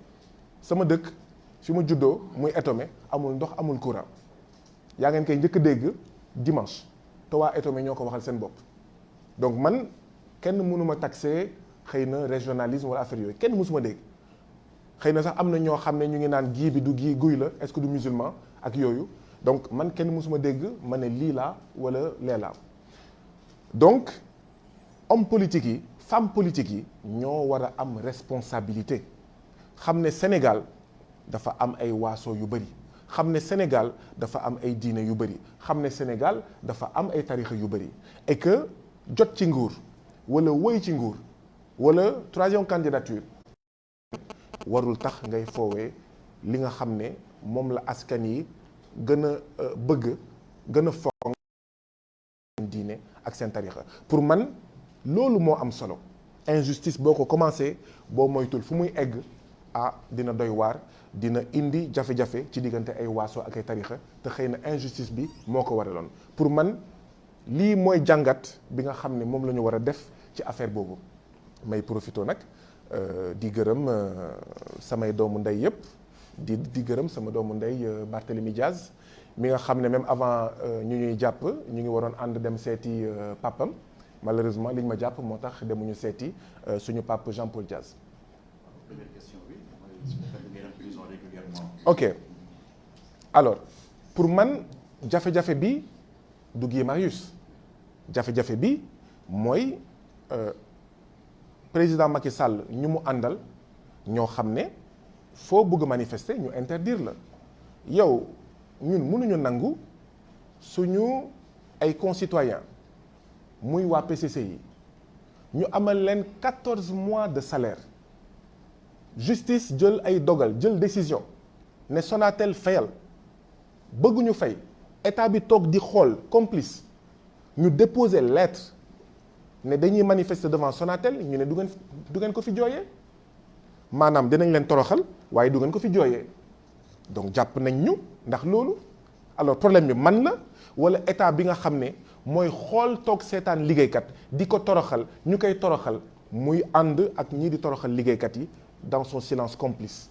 Speaker 7: sama dëkk fi ma juddoo muy Etomé amul ndox amul courant yaa ngeen koy njëkk a dégg dimanche te waa Etomé ñoo ko waxal seen bopp donc man kenn mënuma taxé xëy na régionalisme wala affaire yooyu kenn mësuma dégg xëy na sax am na ñoo xam ne ñu ngi naan gii bi du gii guy la est-ce que du musulman ak yooyu donc man kenn mësuma dégg ma ne lii laa wala lee laa donc homme politique yi femme politique yi ñoo war a am responsabilité xam ne Sénégal dafa am ay waaso yu bëri xam ne Sénégal dafa am ay diine yu bëri xam ne Sénégal dafa am ay tarixa yu bëri et que jot ci nguur wala woy ci nguur wala troisième candidature warul tax ngay foowee li nga xam ne moom la askan yi gën a bëgg gën a fonk seen diine ak seen tarixa pour man loolu moo am solo injustice boo ko commencé boo moytul fu muy egg dina doy waar dina indi jafe-jafe ci diggante ay waaso ak ay tarixa te xëy na injustice bi moo ko waraloon pour man lii mooy jàngat bi nga xam ne moom la ñu war a def ci affaire boobu may profité nag di gërëm samay doomu ndey yëpp di gërëm sama doomu ndey Barthélémy Diaz mi nga xam ne même avant ñu ñuy jàpp ñu ngi waroon ànd dem seeti papam malheureusement liñ ma jàpp moo tax demuñu seeti suñu pape Jean-Paul Diaz.
Speaker 6: Première question bi mooy prison régulièrement.
Speaker 7: ok alors pour man jafe-jafe bi du Guy Marius jafe-jafe bi mooy président Macky Sall ñu mu àndal ñoo xam ne foo bëgg manifester ñu interdire la yow ñun mënuñu nangu suñu ay concitoyens muy waa PCC yi ñu amal leen 14 mois de salaire justice jël ay dogal jël décision ne Sonatel fayal bëgguñu fay état bi toog di xool complice ñu déposer lettre ne dañuy manifester devant Sonatel ñu ne du ngeen ko fi jooyee maanaam dinañ leen toroxal waaye du ngeen ko fi jooyee donc jàpp nañ ñu ndax loolu. alors problème bi man la wala état bi nga xam ne mooy xool toog seetaan liggéeykat di ko toroxal ñu koy toroxal muy ànd ak ñii di toroxal liggéeykat yi dans son silence complice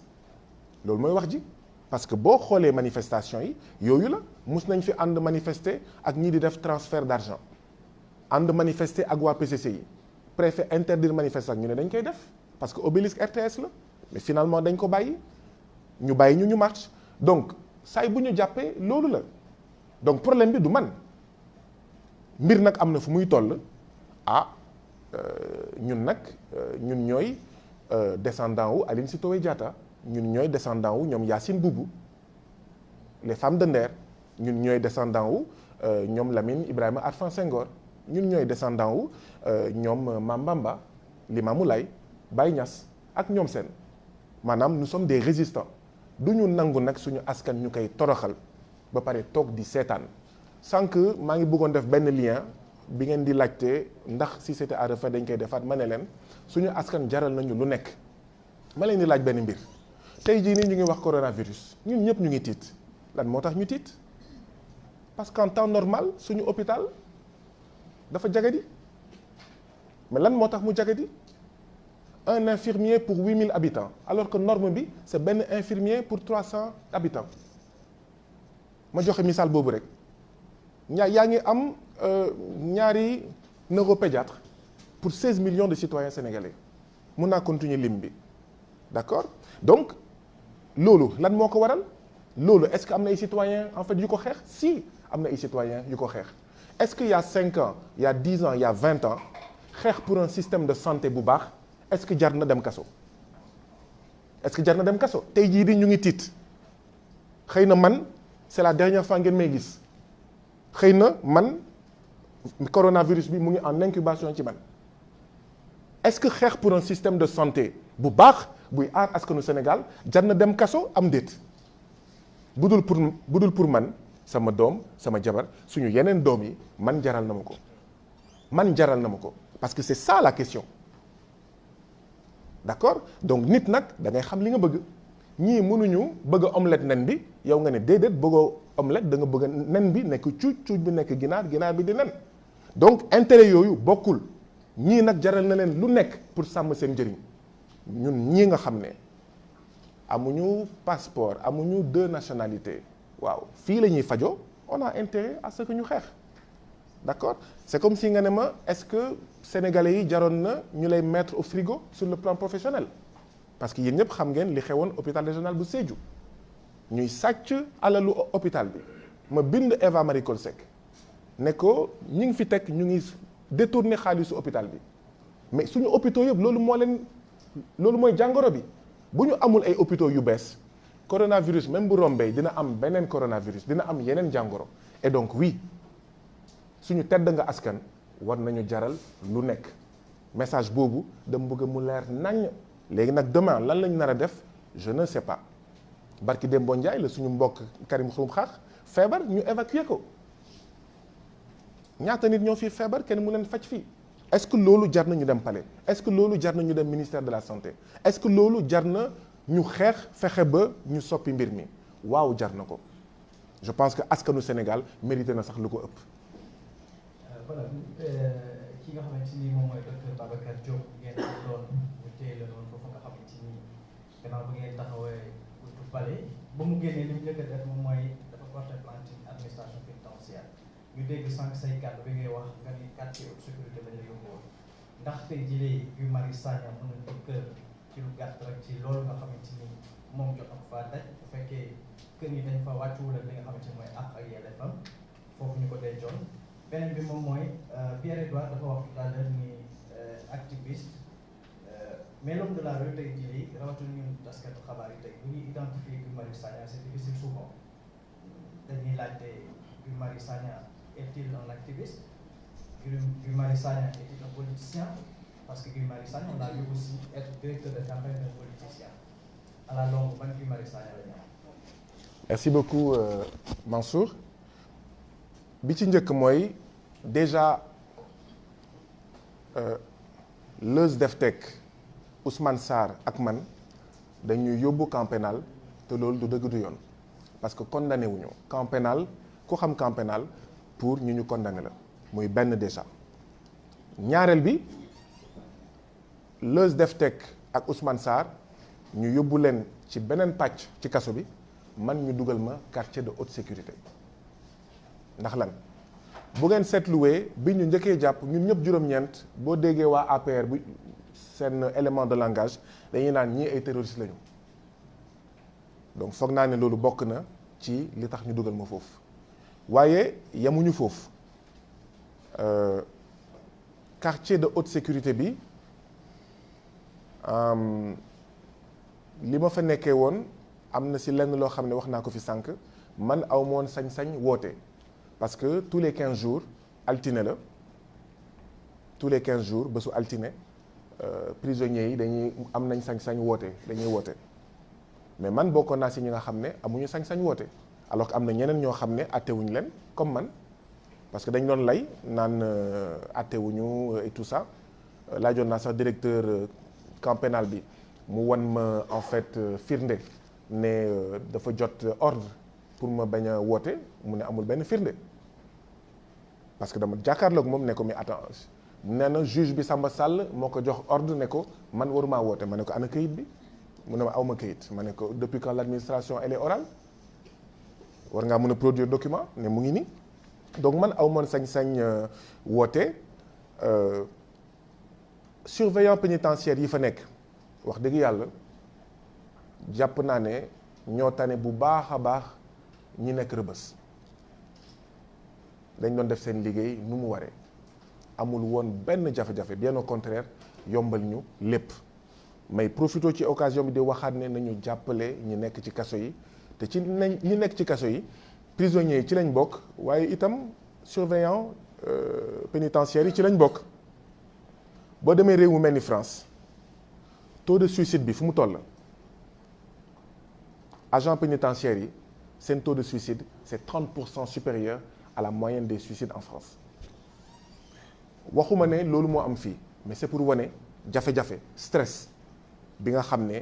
Speaker 7: loolu mooy wax ji. parce que boo xoolee manifestation yi yooyu la mus nañ fi ànd manifester ak ñii di def transfert d'argent ànd manifester ak waa PCC yi préfet interdire manifester ak ñu ne dañ koy def parce que obélisque RTS la mais finalement dañ ko bàyyi ñu marche donc saay bu ñu jàppee loolu la donc problème bi du man mbir nag am na fu muy toll ñun nag ñun ñooy descendant wu Aline Sitoé Diatta ñun ñooy descendant wu ñoom Yacine Boubou les femmes de Nder ñun ñooy descendant wu ñoom Lamine Ibrahima Arfan Senghor ñun ñooy descendant wu ñoom Mame Bamba Limamou Laye Baye Niass ak ñoom seen maanaam nous sommes des résistants du ñu nangu nag suñu askan ñu koy toroxal ba pare toog di seetaan sànq maa ngi bëggoon def benn lien bi ngeen di laajte ndax si c'était à refaire dañ koy defaat ma ne leen suñu askan jaral nañu lu nekk ma leen di laaj benn mbir tey jii nii ñu ngi wax coronavirus ñun ñëpp ñu ngi tiit lan moo tax ñu tiit parce qu'en temps normal suñu hôpital dafa jagadi mais lan moo tax mu jagadi un infirmier pour 8000 habitants alors que norme bi c'est benn infirmier pour 300 habitants ma joxe misaal boobu rek yaa ngi am ñaari neuropédiatre pour 16 millions de citoyens sénégalais mun naa continuer lim bi d'accord donc loolu lan moo ko waral loolu est-ce que am na ay citoyens en fait yu ko xeex si am na ay citoyens yu ko xeex est-ce que il y a 5 ans il y a 10 ans il y a 20 ans xeex pour un système de santé bu baax est-ce que jar na dem kaso est-ce que jar na dem kaso tey jii di ñu ngi tiit xëy na man c'est la dernière fois ngeen may gis xëy na man coronavirus bi mu ngi en incubation ci man est-ce que xeex pour un système de santé bu baax buy aar askanu Sénégal jar na dem kaso am déet budul pour man sama doom sama jabar suñu yeneen doom yi man jaral na ma ko parce que c'est ça la question d'accord donc nit nag da ngay xam li nga bëgg ñii mënuñu bëgg a omelette nen bi yow nga ne déedéet bëggoo omelette da nga bëgg nen bi nekk cuuc bi nekk ginaar bi di nen donc intérêt yooyu bokkul ñii nag jaral na leen lu nekk pour sàmm seen njëriñ ñun ñii nga xam ne amuñu passeport amuñu 2 nationalités waaw fii la ñuy fajoo on a intérêt à ce que ñu xeex d'accord c'est comme si nga ne ma est-ce que sénégalais yi jaroon na ñu lay mettre au frigo sur le plan professionnel parce que yéen ñëpp xam ngeen li xewoon hôpital régional bu Sédhiou ñuy sàcc alalu hôpital bi ma bind Eva Marie Coll Seck ne ko ñi ngi fi teg ñu ngi détourner xaalisu hôpital bi mais suñu hôpitaux yëpp loolu mooy jàngoro bi bu ñu amul ay hôpitaux yu bees coronavirus même bu rombee dina am beneen coronavirus dina am yeneen jàngoro et donc oui suñu tedd nga askan war nañu jaral lu nekk message boobu dama bëgg mu leer naññ léegi nag demain lan lañ nar a def je ne sais pas barki Dembo Ndiaye la suñu mbokk Karim Xrum Xax feebar ñu évacuer ko ñaata nit ñoo fii feebar kenn mu leen faj fii est-ce que loolu jar na ñu dem palais est-ce que loolu jar na ñu dem ministère de la santé est-ce que loolu jar na ñu xeex fexe ba ñu soppi mbir mi waaw jar na ko je pense que askanu Sénégal mérité na sax lu ko ëpp.
Speaker 8: voilà ki nga xamante ni moom mooy docteur Babacar Diop ngeen doon ñu téye la noonu foofu nga xamante ni gannaaw bi ngeen taxawee buntu palais ba mu génnee li mu njëkk a def moom mooy dafa porter plainte administration pénitentiaire ñu dégg sànq say kàddu bi ngay wax nga ni quartier haute sécurité lañ la yóbbuwoon ndax tey jii Guy Marius Sagna mën nañ ko kër ci lu gàtt rek ci loolu nga xamante ni moom jot na ko faa daj bu fekkee kër yi dañ fa wàccuwul ak li nga xamante ni mooy àq ak yelleefam foofu ñu ko dencoon. beneen bi moom mooy Pierre-Edouard dafa wax tout à l'heure ni activiste mais l'homme de la rue tey jii rawatina ñun taskatu xabaar yi tey bu ñuy identifier Guy Marius Sagna c'est difficile souvent dañuy laajte Guy Marius Sagna est-il un activiste Guy Marius Sagna est-il un politicien parce que Guy Marius Sagna on a vu aussi être directeur de campagne d'un politicien à la longue ban Guy Marius Sagna la ñu am.
Speaker 7: Merci beaucoup Mansour. bi ci njëkk mooy déjà Leuz Deftek Ousmane Sarr ak man dañuy yóbbu camp pénal te loolu du dëgg du yoon parce que condamné wuñu camp pénal ku xam camp pénal pour ñu condamné la muy benn déjà ñaareel bi Leuz Def Tek ak Ousmane Sarr ñu yóbbu leen ci beneen pàcc ci kaso bi man ñu dugal ma quartier de haute sécurité ndax lan bu ngeen seetluwee bi ñu njëkkee jàpp ñun ñëpp juróom-ñeent boo déggee waa APR bu seen élément de langage dañuy naan ñii ay terroristes lañu donc foog naa ne loolu bokk na ci li tax ñu dugal ma foofu waaye yemuñu foofu quartier de haute sécurité bi li ma fa nekkee woon am na si lenn loo xam ne wax naa ko fi sànq man aw ma woon sañ-sañ woote parce que tous les 15 jours altine la tous les 15 jours bésu altine prisonniers yi dañuy am nañ sañ-sañ woote dañuy woote mais man bokkoon naa si ñi nga xam ne amuñu sañ-sañ woote alors que am na ñeneen ñoo xam ne attewuñu leen comme man parce que dañ doon lay naan attewuñu et tout ça laajoon naa sax directeur camp pénal bi mu wan ma en fait firnde ne dafa jot ordre pour ma bañ a woote mu ne amul benn firnde parce que dama jàkkaarloog moom ne ko mais attends nee na juge bi Samba Sall moo ko jox ordre ne ko man waruma woote ma ne ko ana këyit bi mu ne ma awma këyit ma ne ko depuis quand l'administration elle est orale war ngaa mën a produire document ne mu ngi nii donc man aw moon sañ-sañ woote surveillant pénitentiaire yi fa nekk wax dëgg yàlla jàpp naa ne ñoo tane bu baax a baax ñi nekk Rebeuss dañ doon def seen liggéey nu mu waree amul woon benn jafe-jafe bien au contraire yombal ñu lépp may profité ci occasion bi di waxaat ne nañu jàppale ñi nekk ci kaso yi te ci ñi nekk ci kaso yi prisonniers yi ci lañ bokk waaye itam surveillant pénitentiaire yi ci lañ bokk boo demee réew mu mel ni France taux de suicide bi fu mu toll agent pénitentiaire yi seen taux de suicide c'est 30% supérieur à la moyenne des suicides en France waxuma ne loolu moo am fii mais c'est pour wane jafe-jafe stress bi nga xam ne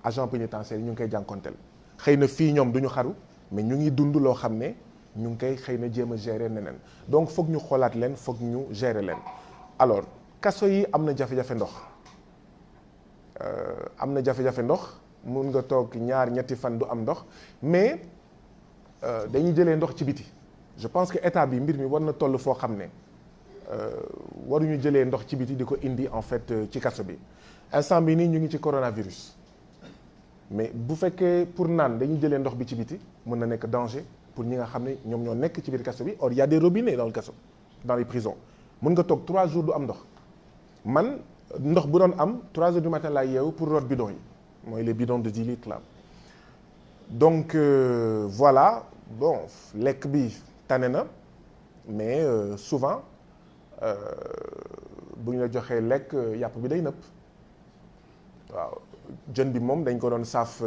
Speaker 7: agent pénitentiaire yi ñu ngi koy jànkonteel xëy na fii ñoom duñu xaru mais ñu ngi dund loo xam ne ñu ngi koy xëy na jéem a gérer neneen donc foog ñu xoolaat leen foog ñu gérer leen alors kaso yi am na jafe-jafe ndox mun nga toog ñaar ñetti fan du am ndox mais dañuy jëlee ndox ci biti je pense que état bi mbir mi war na toll foo xam ne waruñu jëlee ndox ci biti di ko indi en fait ci kaso bi instant bi nii ñu ngi ci coronavirus mais bu fekkee pour naan dañuy jëlee ndox bi ci biti mën na nekk danger pour ñi nga xam ne ñoom ñoo nekk ci biir kaso bi or il y a des robinets dans le kaso dans les prisons mën nga toog 3 jours du am ndox man ndox bu doon am 3 heures du matin laay yeewu pour root bidon yi mooy les bidons de 10 litres là donc voilà bon lekk bi tane na mais souvent bu ñu la joxee lekk yàpp bi day nëpp waaw jën bi moom dañ ko doon saaf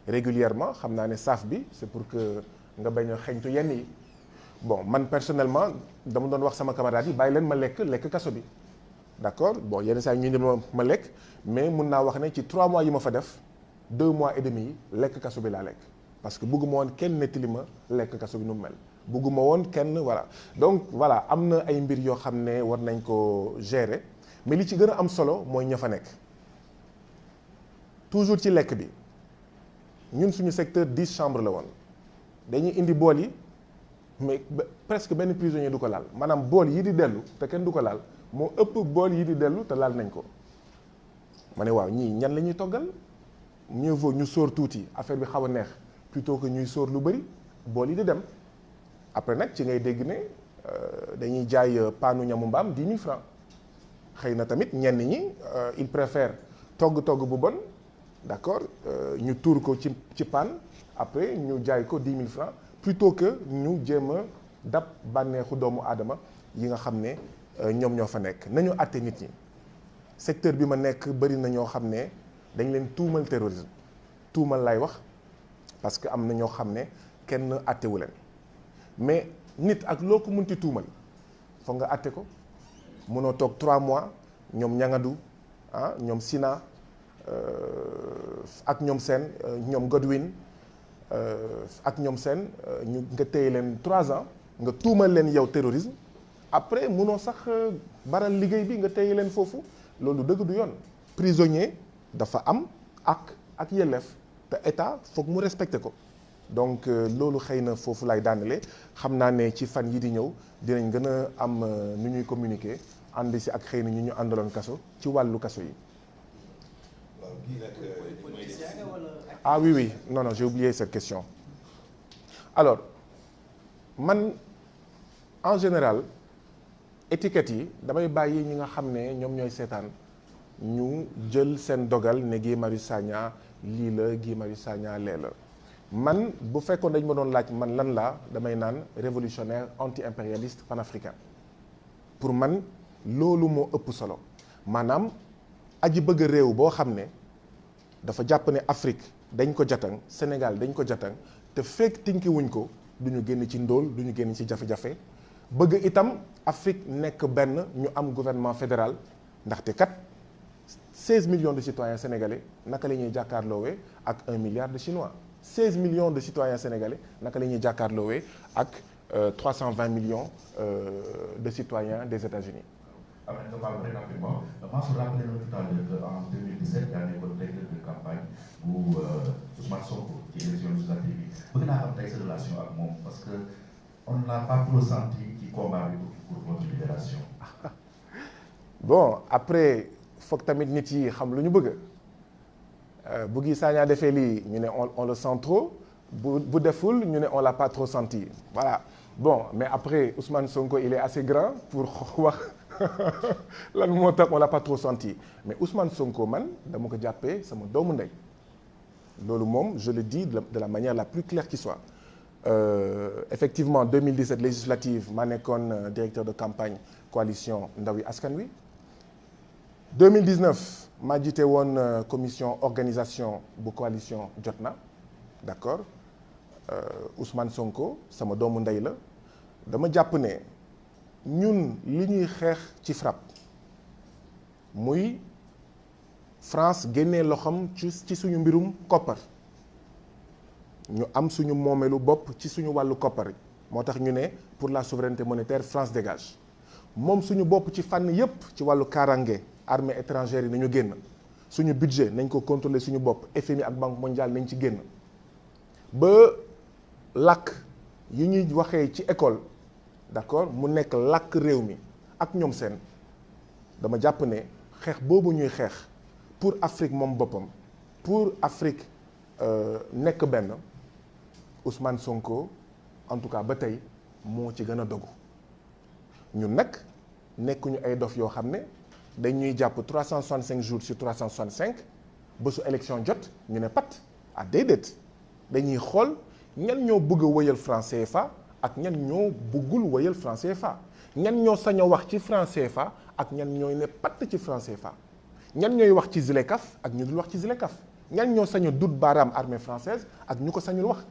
Speaker 7: régulièrement xam naa ne saaf bi c'est pour que nga bañ a xeñtu yenn yi bon man personnellement dama doon wax sama camarade yi bàyyi leen ma lekk kaso bi d'accord bon yenn saa yi ñu ne ma lekk mais mun naa wax ne ci 3 mois yi ma fa def 2 mois et demi yi lekk kaso bi laa lekk parce que bëgguma woon kenn nettali ma lekk kaso bi nu mu mel bëgguma woon kenn voilà donc voilà am na ay mbir yoo xam ne war nañ ko gérer mais li ci gën a am solo mooy ña fa nekk toujours ci lekk bi ñun suñu secteur 10 chambres la woon dañuy indi bool yi mais presque benn prisonnier du ko laal maanaam bool yi di dellu te kenn du ko laal moo ëpp bool yi di dellu te laal nañ ko ma ne waaw ñii ñan la ñuy toggal mieux vaut ñu sóor tuuti affaire bi xaw a neex plutôt que ñuy sóor lu bëri bool yi di dem après nag ci ngay dégg ne dañuy jaay paanu ñamu mbaam 10 000 francs xëy na tamit ñenn ñi ils préfèrent togg bu bon d'accord ñu tuur ko ci paan après ñu jaay ko 10 000 francs plutôt que ñu jéem a dab bànneexu doomu aadama yi nga xam ne ñoom ñoo fa nekk nañu àtte nit ñi secteur bi ma nekk bëri na ñoo xam ne dañ leen tuumal terrorisme tuumal lay wax parce que am na ñoo xam ne kenn àttewu leen mais nit ak loo ko munti tuumal foog nga àtte ko mënoo toog 3 mois ñoom ñangadu ñoom Sina ak ñoom seen ñoom Godwin ak ñoom seen ñu nga téye leen 3 ans nga tuumal leen yow terrorisme après munoo sax baral liggéey bi nga téye leen foofu loolu dëgg du yoon prisonnier dafa am ak yelleef te état foog mu respecté ko donc loolu xëy na foofu lay daanale xam naa ne ci fan yi di ñëw dinañ gën a am nu ñuy communiquer ànd si ak xëy na ñu àndaloon kaso ci wàllu kaso yi. Ah oui non j'ai oublié cette question. Alors man en général étiquettes yi damay bàyyi ñi nga xam ne ñoom ñooy seetaan ñu jël seen dogal ne Guy Marius Sagna lii la Guy Marius Sagna lee la man bu fekkoon dañ ma doon laaj man lan laa damay naan révolutionnaire anti-impérialiste panafricain pour man loolu moo ëpp solo maanaam aji bëgg réew boo xam ne dafa jàpp ne Afrique dañ ko jatang Sénégal dañ ko jatang te fekk tinki wuñ ko du ñu génn ci ndóol du ñu génn ci jafe-jafe bëgg itam Afrique nekk benn ñu am gouvernement fédéral ndaxte kat 16 millions de citoyens sénégalais naka la ñuy jàkkaarloowee ak 1 milliard de chinois 16 millions de citoyens sénégalais naka la ñuy jàkkaarloowee ak 320 millions de citoyens des États-Unis.
Speaker 6: Après, je parle très rapidement. Moi, je rappelle tout à l'heure qu'en 2017, il y a eu un directeur de campagne où Ousmane Sonko, qui est élection législative, vous avez une cette relation avec moi parce qu'on ne l'a pas trop senti qui combat pour votre libération.
Speaker 7: Bon, après, il faut que tamit nit yi xam lu ñu bëgg bu Guy Sagna defee lii ñu ne on le sent trop bu deful ñu ne on l'a pas trop senti voilà bon mais après Ousmane Sonko il est assez grand pour wax lan moo tax on l'a pas trop senti mais Ousmane Sonko man dama ko jàppee sama doomu ndey loolu moom je le dis de la manière la plus claire qui soit effectivement 2017 législative maa nekkoon directeur de campagne coalition Ndawi Askan Wi 2019 maa jiite woon commission organisation bu coalition Jotna d'accord Ousmane Sonko sama doomu ndey la dama jàpp ne ñun li ñuy xeex ci FRAPP muy France génnee loxoom ci suñu mbirum koppar ñu am suñu moomeelu bopp ci suñu wàllu koppar moo tax ñu ne pour la souveraineté monétaire France dégage moom suñu bopp ci fànn yépp ci wàllu kaaraange armée étrangère yi nañu génn suñu budget nañ ko contrôler suñu bopp FMI ak Banque mondiale nañ ci génn ba làkk yi ñuy waxee ci école d'accord mu nekk làkk réew mi ak ñoom seen dama jàpp ne xeex boobu ñuy xeex pour Afrique moom boppam pour Afrique nekk benn Ousmane Sonko en tout cas ba tey moo ci gën a dogu ñun nag nekkuñu ay dof yoo xam ne dañuy jàpp 365 jours sur 365 ba su élection jot ñu ne pat ah déedéet dañuy xool ñan ñoo bëgg a wëyal franc CFA ak ñan ñoo bëggul wëyal franc CFA ñan ñoo sañ a wax ci franc CFA ak ñan ñooy ne patt ci franc CFA ñan ñooy wax ci ZLECAf ak ñu dul wax ci ZLECAf ñan ñoo sañ a dut baaraam armée française ak ñu ko sañul wax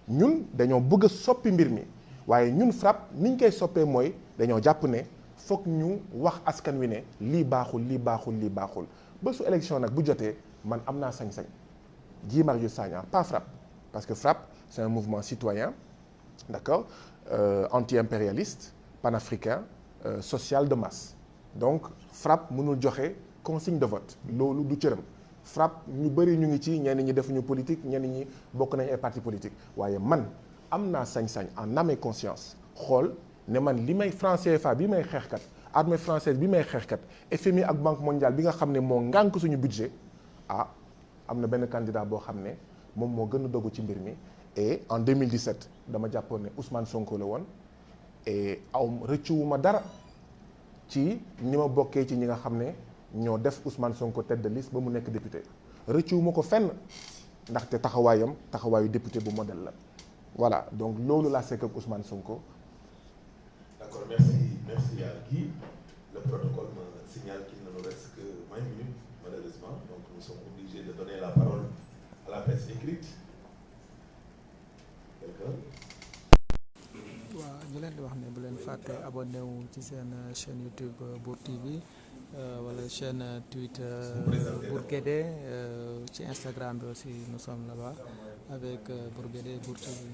Speaker 7: ñun dañoo bëgg a soppi mbir mi waaye ñun FRAPP niñ koy soppee mooy dañoo jàpp ne foog ñu wax askan wi ne lii baaxul lii baaxul lii baaxul ba su élection nag bu jotee man am naa sañ-sañ Guy Marius Sagna pas FRAPP parce que FRAPP c'est un mouvement citoyen d'accord anti-impérialiste panafricain social de masse donc FRAPP mënul joxe consigne de vote loolu du cëram FRAPP ñu bëri ñu ngi ci ñenn ñi defuñu politique ñenn ñi bokk nañ ay parti politique waaye man am naa sañ-sañ en âme et conscience xool ne man li may franc CFA bi may xeexkat armée française bi may xeexkat FMI ak Banque mondiale bi nga xam ne moo ngànk suñu budget ah am na benn candidat boo xam ne moom moo gën a dogu ci mbir mi et en 2017 dama jàppoon ne Ousmane Sonko la woon et aw rëccuwuma dara ci ni ma bokkee ci ñi nga xam ne ñoo def Ousmane Sonko tête de liste ba mu nekk député rëccuwuma ko fenn ndaxte taxawaayu député bu modèle la voilà donc loolu laa sekk ak Ousmane Sonko.
Speaker 4: D'accord, merci à Guy. Le protocole me signale qu'il ne nous reste que 20 minutes, malheureusement. Donc nous sommes obligés de donner la parole à la presse écrite. Quelqu'un?
Speaker 3: waaw ñu leen di wax ne bu leen fàtte abonné wu ci seen chaîne YouTube Mbour TV wala chaîne Twitter Bourguédé ci Instagram bi aussi nous sommes là-bas avec Bourguédé Bour TV.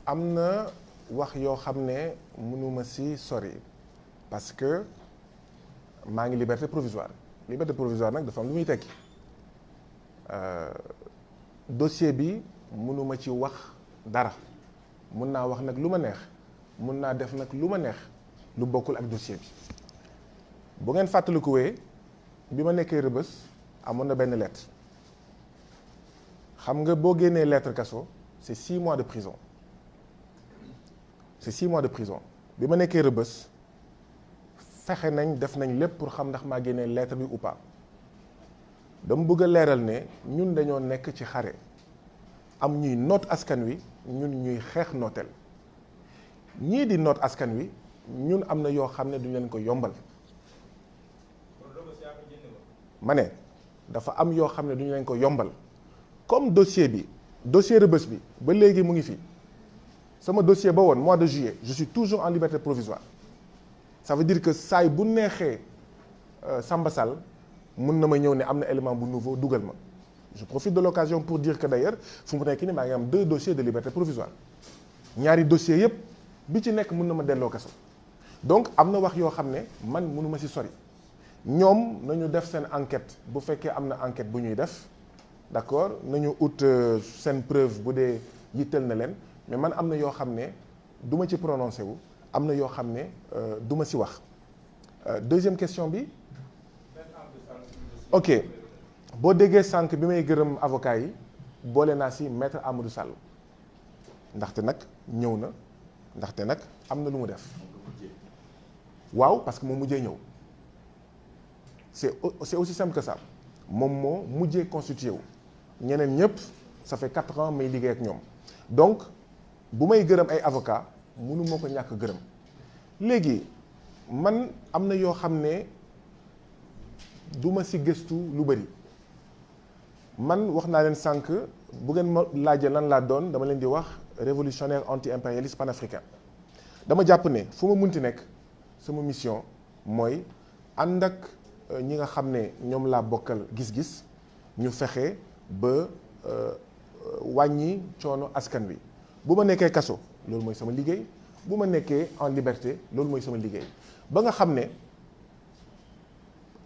Speaker 7: am na wax yoo xam ne mënuma si sori parce que maa ngi liberté provisoire nag dafa am lu muy tekki dossier bi mënuma ci wax dara mun naa wax nag lu ma neex mun naa def nag lu ma neex lu bokkul ak dossier bi bu ngeen fàttalikuwee bi ma nekkee Rebeuss amoon na benn lettre xam nga boo génnee lettre kaso c'est 6 mois de prison bi ma nekkee Rebeuss fexe nañ def nañ lépp pour xam ndax maa génnee lettre bi ou pas dama bëgg a leeral ne ñun dañoo nekk ci xare am ñuy noot askan wi ñun ñuy xeex nooteel ñii di noot askan wi ñun am na yoo xam ne duñ leen ko yombal ma ne dafa am yoo xam ne duñu leen ko yombal comme dossier Rebeuss bi ba léegi mu ngi fi sama dossier ba woon mois de juillet je suis toujours en liberté provisoire ça veut dire que saay bu neexee Samba Sall mun na ma ñëw ne am na élément bu nouveau dugal ma je profite de l'occasion pour dire que d'ailleurs fu mu nekk ni maa ngi am 2 dossiers de liberté provisoire ñaari dossiers yëpp bi ci nekk mun na ma delloo kaso donc am na wax yoo xam ne man mënuma ci sori ñoom nañu def seen enquête bu fekkee am na enquête bu ñuy def d'accord nañu ut seen preuve bu dee yitteel na leen mais man am na yoo xam ne du ma ci prononcé wu am na yoo xam ne du ma ci wax deuxième question bi ok boo déggee sànq bi may gërëm avocat yi boole naa ci maître Amadou Sall ndaxte nag ñëw na ndaxte nag am na lu mu def waaw parce que moo mujjee ñëw c'est aussi simple que ça moom moo mujjee constitué wu ñeneen ñëpp ça fait 4 ans may liggéey ak ñoom donc bu may gërëm ay avocat mënu moo ko ñàkk gërëm léegi man am na yoo xam ne du ma ci gëstu lu bari man wax naa leen sànq bu ngeen ma laajee lan laa doon dama leen di wax révolutionnaire anti-impérialiste panafricain dama jàpp ne fu ma munti nekk sama mission mooy ànd ak ñi nga xam ne ñoom laa bokkal gis-gis ñu fexe ba wàññi coono askan wi bu ma nekkee kaso loolu mooy sama liggéey bu ma nekkee en liberté loolu mooy sama liggéey ba nga xam ne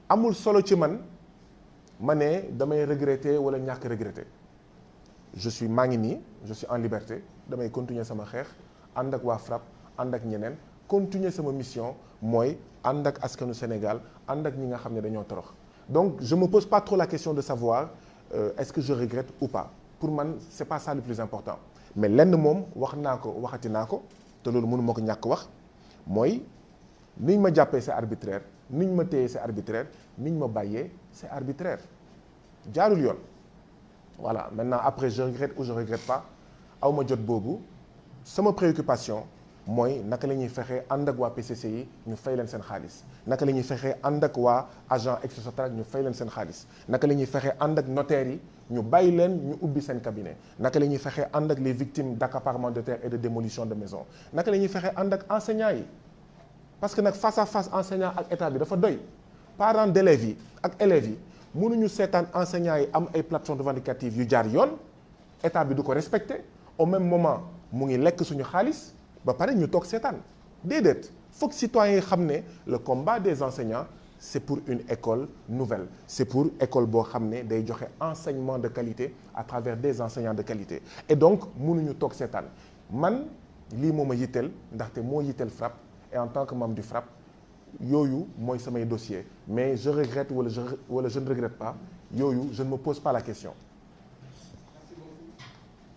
Speaker 7: amul solo ci man ma ne damay regretter wala ñàkk regretter maa ngi nii je suis en liberté damay continuer sama xeex ànd ak waa FRAPP ànd ak ñeneen continuer sama mission mooy ànd ak askanu Sénégal ànd ak ñi nga xam ne dañoo torox donc je me pose pas trop la question de savoir est-ce que je regrette ou pas pour man c'est pas ça le plus important mais lenn moom wax naa ko waxati naa ko te loolu mënu ma ko ñàkk wax mooy niñ ma jàppee c'est arbitraire niñ ma téyee c'est arbitraire niñ ma bàyyee c'est arbitraire jaarul yoon voilà maintenant après je regrette ou je regrette pas aw ma jot boobu sama préoccupation mooy naka la ñuy fexee ànd ak waa PCC yi ñu fay leen seen xaalis naka la ñuy fexee ànd ak waa agent Exsotrac ñu fay leen seen xaalis naka la ñuy fexee ànd ak notaires yi ñu bàyyi leen ñu ubbi seen cabinet naka la ñuy fexee ànd ak les victimes d'accaparement de terre et de démolition de maisons naka la ñuy fexee ànd ak enseignants yi parce que nag face à face enseignant ak état bi dafa doy parents d'élèves yi ak élèves yi mënuñu seetaan enseignants yi am ay plateformes revendicatives yu jaar yoon état bi du ko respecter au même moment mu ngi lekk suñu xaalis ba pare ñu toog seetaan déedéet foog citoyens yi xam ne le combat des enseignants c'est pour une école nouvelle c'est pour école boo xam ne day joxe enseignement de qualité à travers des enseignants de qualité et donc mënuñu toog seetaan man lii moo ma yitteel ndaxte moo yitteel FRAPP et en tant que membre du FRAPP yooyu mooy samay dossier mais je regrette wala je ne regrette pas yooyu je ne me pose pas la question.
Speaker 9: Merci beaucoup.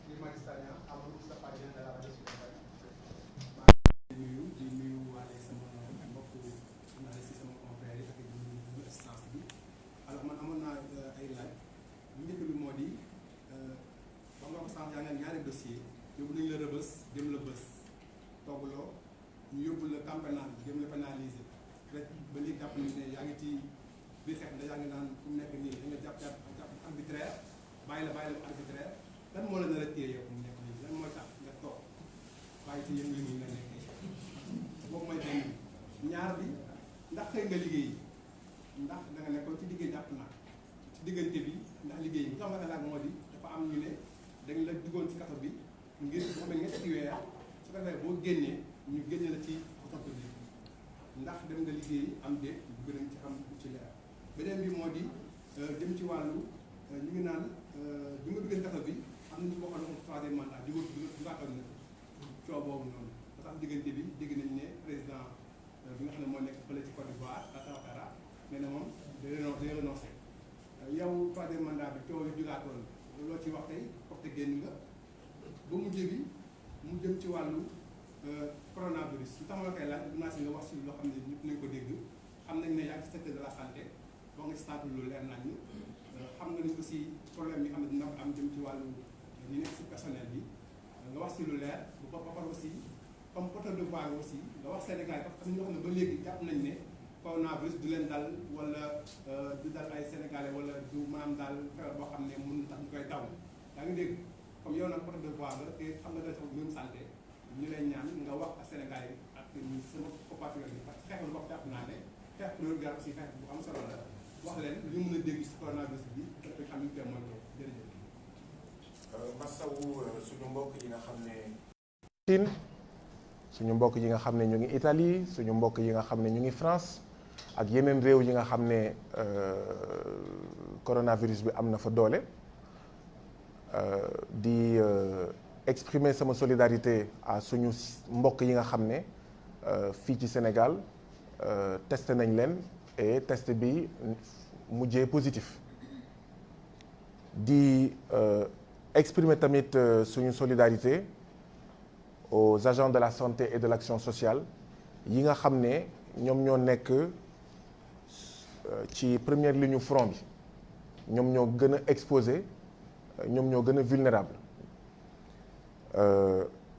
Speaker 9: Guy Marius Sagna, Amadou Moustapha Dieng de la radio Sud FM. di nuyu waale sama mbokk journaliste sama confrère yi ak ñu assistance bi alors man amoon naa ay laaj bu njëkk bi moo di ba nga ko sànq yaa ngi ñaari dossier yóbbu nañu la rëbës jëm la bës toogloo ñu yóbbu la camp pénal jëm la pénaliser rek ba léegi jàpp nañu ne yaa ngi ci biir xeex da yaa ngi naan fu mu nekk nii da nga jàpp arbitraire bàyyi la arbitraire lan moo la nar a téye yow mu nekk nii lan mooy tax nga toog bàyyi ci yëngu-yëngu yi nga nekkee boobu mooy benn ñaar bi ndax xëy nga liggéey ndax da nga nekkoon ci liggéey jàpp naa ci diggante bi ndax liggéey bi xam nga laaj moo di dafa am ñu ne dañ la duggoon ci kaso bi ngir boo xam ne ñetti weer su ko defee boo génnee ñu génne la ci oto bi ndax dem nga liggéey am déet bu gën a ci xam ci leer beneen bi moo di dem ci wàllu ñu ngi naan bi nga duggee kaso bi am na ñu boo xam ne troisième mandat dugaatoon na coow boobu noonu ba tax diggante bi dégg nañ ne président bi nga xam ne moo nekk fële ci Côte d'Ivoire Ouattara nee na moom day renoncé yow troisième mandat bi coow yu jugaatoon loo ci wax tey waxte génn nga ba mu jégi mu jëm ci wàllu coronavirus lu tax ma la koy laaj dinaa si nga wax si loo xam ne ñëpp nañ ko dégg xam nañ ne yaa ngi ci secteur de la santé boo nga ci sant lu leer nañ xam nga ni aussi problème yi xam ne dina ko am jëm ci wàllu ñu nekk si personnel bi nga wax si lu leer bu ba pare aussi comme porteur de voix aussi nga wax Sénégal parce que am na ñoo xam ne ba léegi jàpp nañ ne coronavirus du leen dal wala du dal ay sénégalais wala du maanaam daal feebar boo xam ne mën na tax ñu koy taw yaa ngi dégg comme yow nag porteur de voix la te xam nga dañ sax même santé ñu lay ñaan nga wax ak sénégalais ak sama compatriotes yi parce que xeexul bopp jàpp naa ne xeex loolu garab aussi xeex bu am solo la wax leen li ñu mën a dégg si coronavirus bi te xam ñu koy moytu jërëjëf.
Speaker 1: Massawu suñu mbokk yi nga xam ne.
Speaker 7: Chine suñu mbokk yi nga xam ne ñu ngi Italie suñu mbokk yi nga xam ne ñu ngi France ak yeneen réew yi nga xam ne coronavirus bi am na fa doole di exprimer sama solidarité à suñu mbokk yi nga xam ne fii ci Sénégal testé nañ leen et test bi mujjee positif di exprimer tamit suñu solidarité aux agents de la santé et de l'action sociale yi nga xam ne ñoom ñoo nekk ci première ligne front bi ñoom ñoo gën a exposé ñoom ñoo gën a vulnérable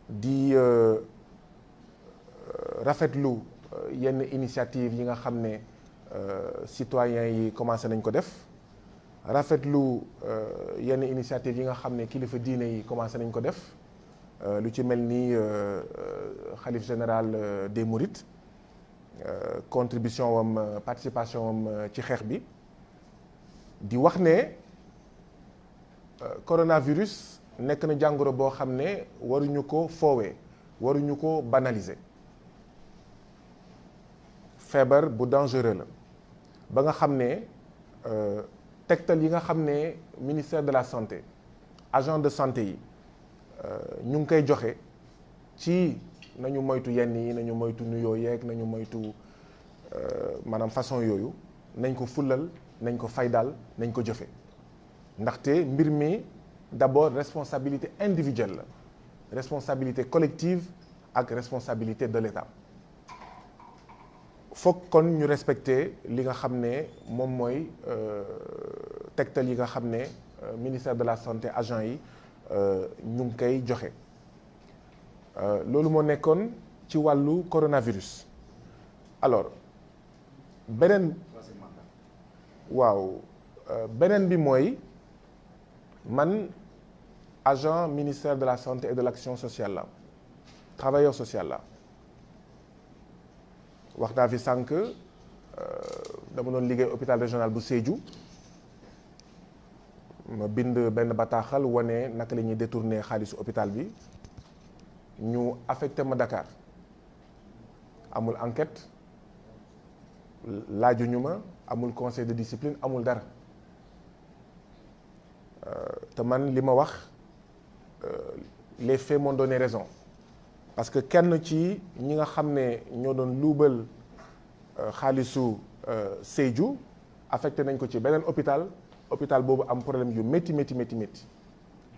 Speaker 7: di rafetlu yenn initiative yi nga xam ne citoyens yi commencé nañ ko def rafetlu yenn initiative yi nga xam ne kilifa diine yi commencé nañ ko def lu ci mel ni xalif général des Mourides contribution wam participation wam ci xeex bi di wax ne coronavirus nekk na jàngoro boo xam ne waruñu ko foowee waruñu ko banaliser feebar bu dangereux la ba nga xam ne tegtal yi nga xam ne ministère de la santé agent de santé yi ñu ngi koy joxe ci nañu moytu yenn yi nañu moytu nuyoo yeeg nañu moytu maanaam façon yooyu nañ ko fullal nañ ko faydaal nañ ko jëfe ndaxte mbir mi d'abord responsabilité individuelle la responsabilité collective ak responsabilité de l'État foog kon ñu respecter li nga xam ne moom mooy tegtal yi nga xam ne ministère de la santé agent yi ñu ngi koy joxe loolu moo nekkoon ci wàllu coronavirus alors beneen beneen bi mooy man agent ministère de la santé et de l'action sociale la travailleur social la wax naa fi sànq dama doon liggéey hôpital régional bu Sédhiou ma bind benn bataaxal wane naka la ñuy détourner xaalisu hôpital bi ñu affecté ma Dakar amul enquête laajuñu ma amul conseil de discipline amul dara te man li ma wax les faits m'ont donné raison parce que kenn ci ñi nga xam ne ñoo doon luubal xaalisu Sédhiou affecté nañ ko ci beneen hôpital boobu am problème yu métti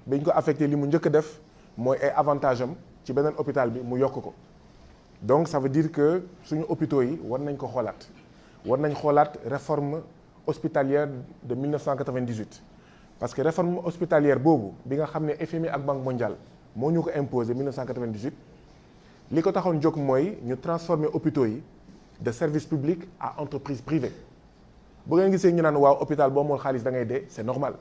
Speaker 7: biñ ko affecté li mu njëkk a def mooy ay avantage am ci beneen hôpital bi mu yokk ko donc ça veut dire que suñu hôpitaux yi war nañ ko xoolaat war nañ xoolaat réforme hospitalière de 1998 parce que réforme hospitalière boobu bi nga xam ne FMI ak Banque mondiale moo ñu ko imposé 1998 li ko taxoon jóg mooy ñu transformer hôpitaux yi de service public à entreprise privée bu ngeen gisee ñu naan waaw hôpital boo mool xaalis da ngay dee c'est normal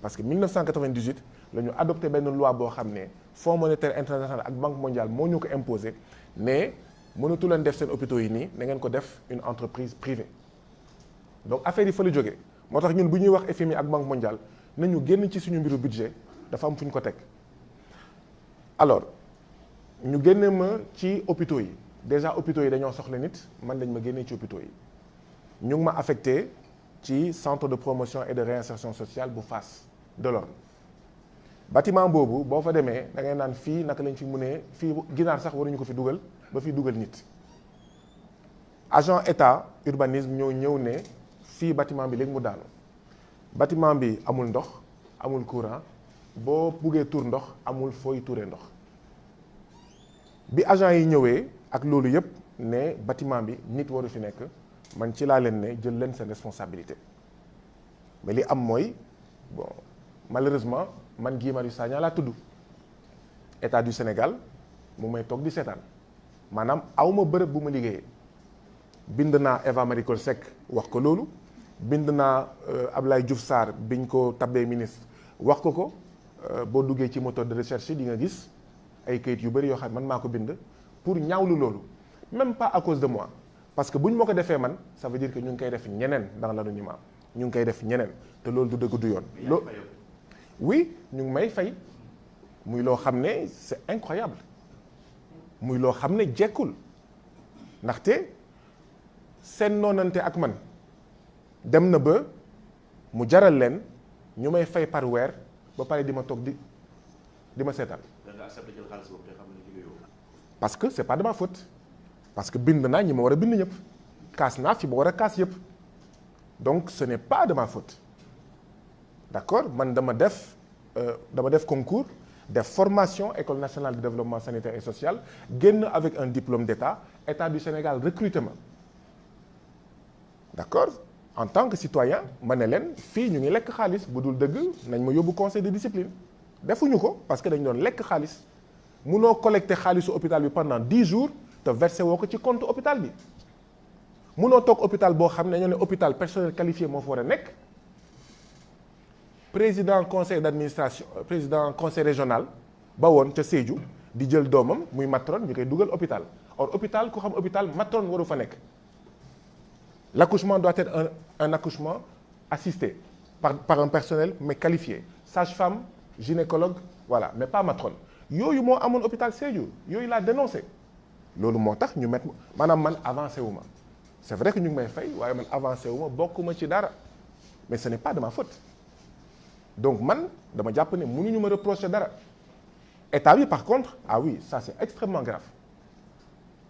Speaker 7: parce que 1998 la ñu adopté benn loi boo xam ne Fonds monétaire international ak Banque mondiale moo ñu ko imposé ne mënatu leen def seen hôpitaux yi nii na ngeen ko def une entreprise privée donc affaire yi fa la jógee moo tax ñun bu ñuy wax FMI ak Banque mondiale nañu génn ci suñu mbiru budget dafa am fu ñu ko teg alors ñu génne ma ci hôpitaux yi déjà hôpitaux yi dañoo soxla nit man dañ ma génnee ci hôpitaux yi ñu ngi ma affecté ci centre de promotion et de réinsertion sociale bu Fass Delorme bâtiment boobu boo fa demee da ngay naan fii naka lañ fi mënee fii ginaar sax waruñu ko fi dugal ba fi dugal nit agent état urbanisme ñoo ñëw ne fii bâtiment bi léegi mu daanu bâtiment bi amul ndox amul courant boo buggee tuur ndox amul fooy tuuree ndox bi agent yi ñëwee ak loolu yëpp ne bâtiment bi nit waru fi nekk man ci laa leen ne jël leen seen responsabilité mais li am mooy bon malheureusement man Guy Marius Sagna laa tudd état du Sénégal mu may toog di seetaan maanaam awma bërëb bu ma liggéeyee bind naa Eva Marie Coll Seck wax ko loolu bind naa Abdoulaye Diouf Sarr biñ ko tabbee ministre wax ko boo duggee ci moteur de recherche di nga gis ay kayit yu bëri yoo xam man maa ko bind pour ñaawlu loolu même pas à cause de moi parce que bu ñu ma ko defee man ça veut dire que ñu ngi koy def ñeneen dans l'anonymat ñu ngi koy def ñeneen te loolu du dëgg du yoon oui ñu ngi may fay muy loo xam ne c'est incroyable muy loo xam ne jekkul ndaxte seen noonante ak man dem na ba mu jaral leen ñu may fay par weer ba pare di ma toog di ma seetaan parce que c'est pas de ma faute parce que bind naa ñi ma war a bind ñëpp kaas naa fi ma war a kaas yëpp donc ce n'est pas de ma faute d'accord man dama def concours def formation école nationale de développement sanitaire et social génn avec un diplôme d'état état du Sénégal recruté ma d'accord en tant que citoyen ma ne leen fii ñu ngi lekk xaalis bu dul dëgg nañ ma yóbbu conseil de discipline defuñu ko parce que dañ doon lekk xaalis munoo collecter xaalisu hôpital bi pendant 10 jours te versé woo ko ci compte hôpital bi munoo toog hôpital boo xam ne ñoo ne hôpital personnel qualifié moo fa war a nekk président conseil d'administration président conseil régional ba woon ca Sédhiou di jël doomam muy matron ñu koy dugal hôpital or hôpital ku xam hôpital matron waru fa nekk l'accouchement doit être un accouchement assisté par un personnel mais qualifié sage-femme gynécologue voilà mais pas matron yooyu moo amoon hôpital Sédhiou yooyu laa dénoncé loolu moo tax ñu mettre maanaam man avancé wu ma c'est vrai que ñu ngi may fay waaye man avancé wu ma bokkuma ci dara mais ce n'est pas de ma faute donc man dama jàpp ne mënuñu ma reprocher dara état bi par contre ah oui ça c'est extrêmement grave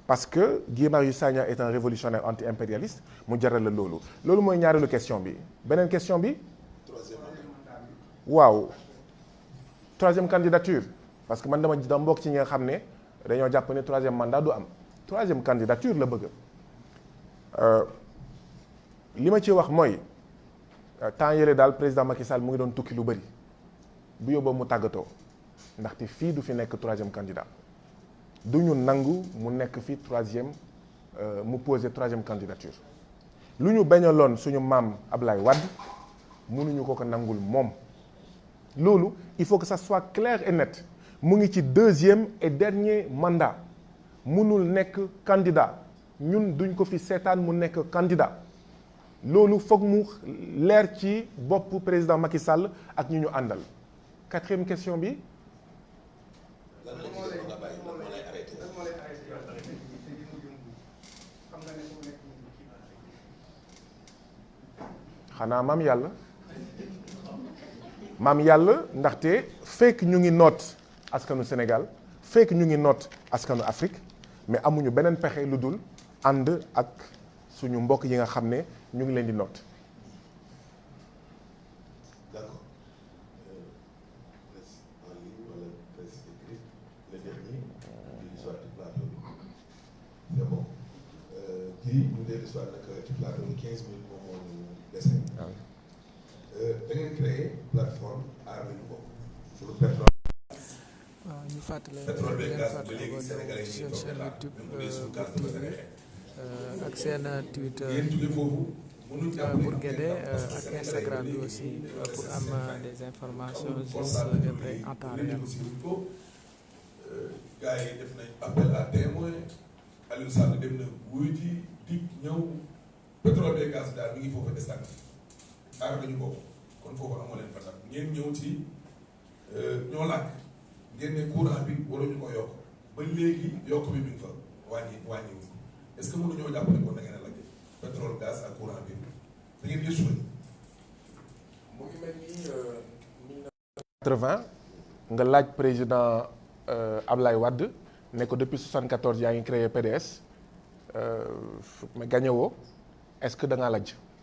Speaker 7: parce que Guy Marius Sagna est un révolutionnaire anti-impérialiste mu jaral la loolu mooy ñaareelu question bi beneen question bi waaw troisième candidature parce que man dama bokk ci ñi nga xam ne dañoo jàpp ne troisième mandat du am troisième candidature la bëgg li ma ci wax mooy temps yële daal président Macky Sall mu ngi doon tukki lu bëri bu yóbboo mu tàggatoo ndaxte fii du fi nekk troisième candidat du ñu nangu mu nekk fi troisième mu poser troisième candidature lu ñu bañaloon suñu maam Ablaye Wade mënuñu ko nangul moom loolu il faut que ça soit clair et net mu ngi ci deuxième et dernier mandat mënul nekk candidat ñun duñ ko fi seetaan mu nekk candidat loolu foog mu leer ci bopp président Macky Sall ak ñu àndal. Quatrième question bi. xanaa maam yàlla ndaxte fekk ñu ngi noot askanu Sénégal fekk ñu ngi noot askanu Afrique mais amuñu beneen pexe lu dul ànd ak suñu mbokk yi nga xam ne ñu ngi leen di noot.
Speaker 4: D'accord. Presse en ligne wala presse écrite, le dernier di soit ci plateau bi c'est bon. Kii ñu dellu soit nag ci plateau bi 15 minutes moom moo ñu dese. Da ngeen créé plateforme aar nañu ko pour pétrole.
Speaker 3: waaw ñu fàttali
Speaker 4: pétrole beeg
Speaker 3: leen
Speaker 4: gaz ba
Speaker 3: fàttali
Speaker 4: léegi
Speaker 3: ko
Speaker 4: Sénégalais yi
Speaker 3: seen
Speaker 4: ñu
Speaker 3: chaîne
Speaker 4: toog
Speaker 3: YouTube
Speaker 4: même bu dee suñu gaz dafa tere xeex.
Speaker 3: ak seen Twitter
Speaker 4: ngeen jóge foofu mënul jàpp ne
Speaker 3: pour Guédé ak Instagram bi aussi pour am des informations justes et vraies en temps réel.
Speaker 4: gars yi def nañ appel à témoin Aliou Sall dem na wuyu ji dig ñëw pétrole beeg gaz daal mi ngi foofu stagné aar nañu ko kon foofu amoo leen fa nag ngeen ñëw ci ñoo làkk ngeen ne courant bi waruñu ko yokk ba léegi yokk bi mi ngi fa wàññiwu est-ce que mënuñoo jàpp ne kon da ngeen a laaj pétrole gaz ak courant bi da ngeen échoué.
Speaker 1: mu ngi mel ni
Speaker 7: 80 nga laaj président Ablaye Wade ne ko depuis 74 yaa ngi créé PDS mais gagné woo est-ce que da ngaa laaj.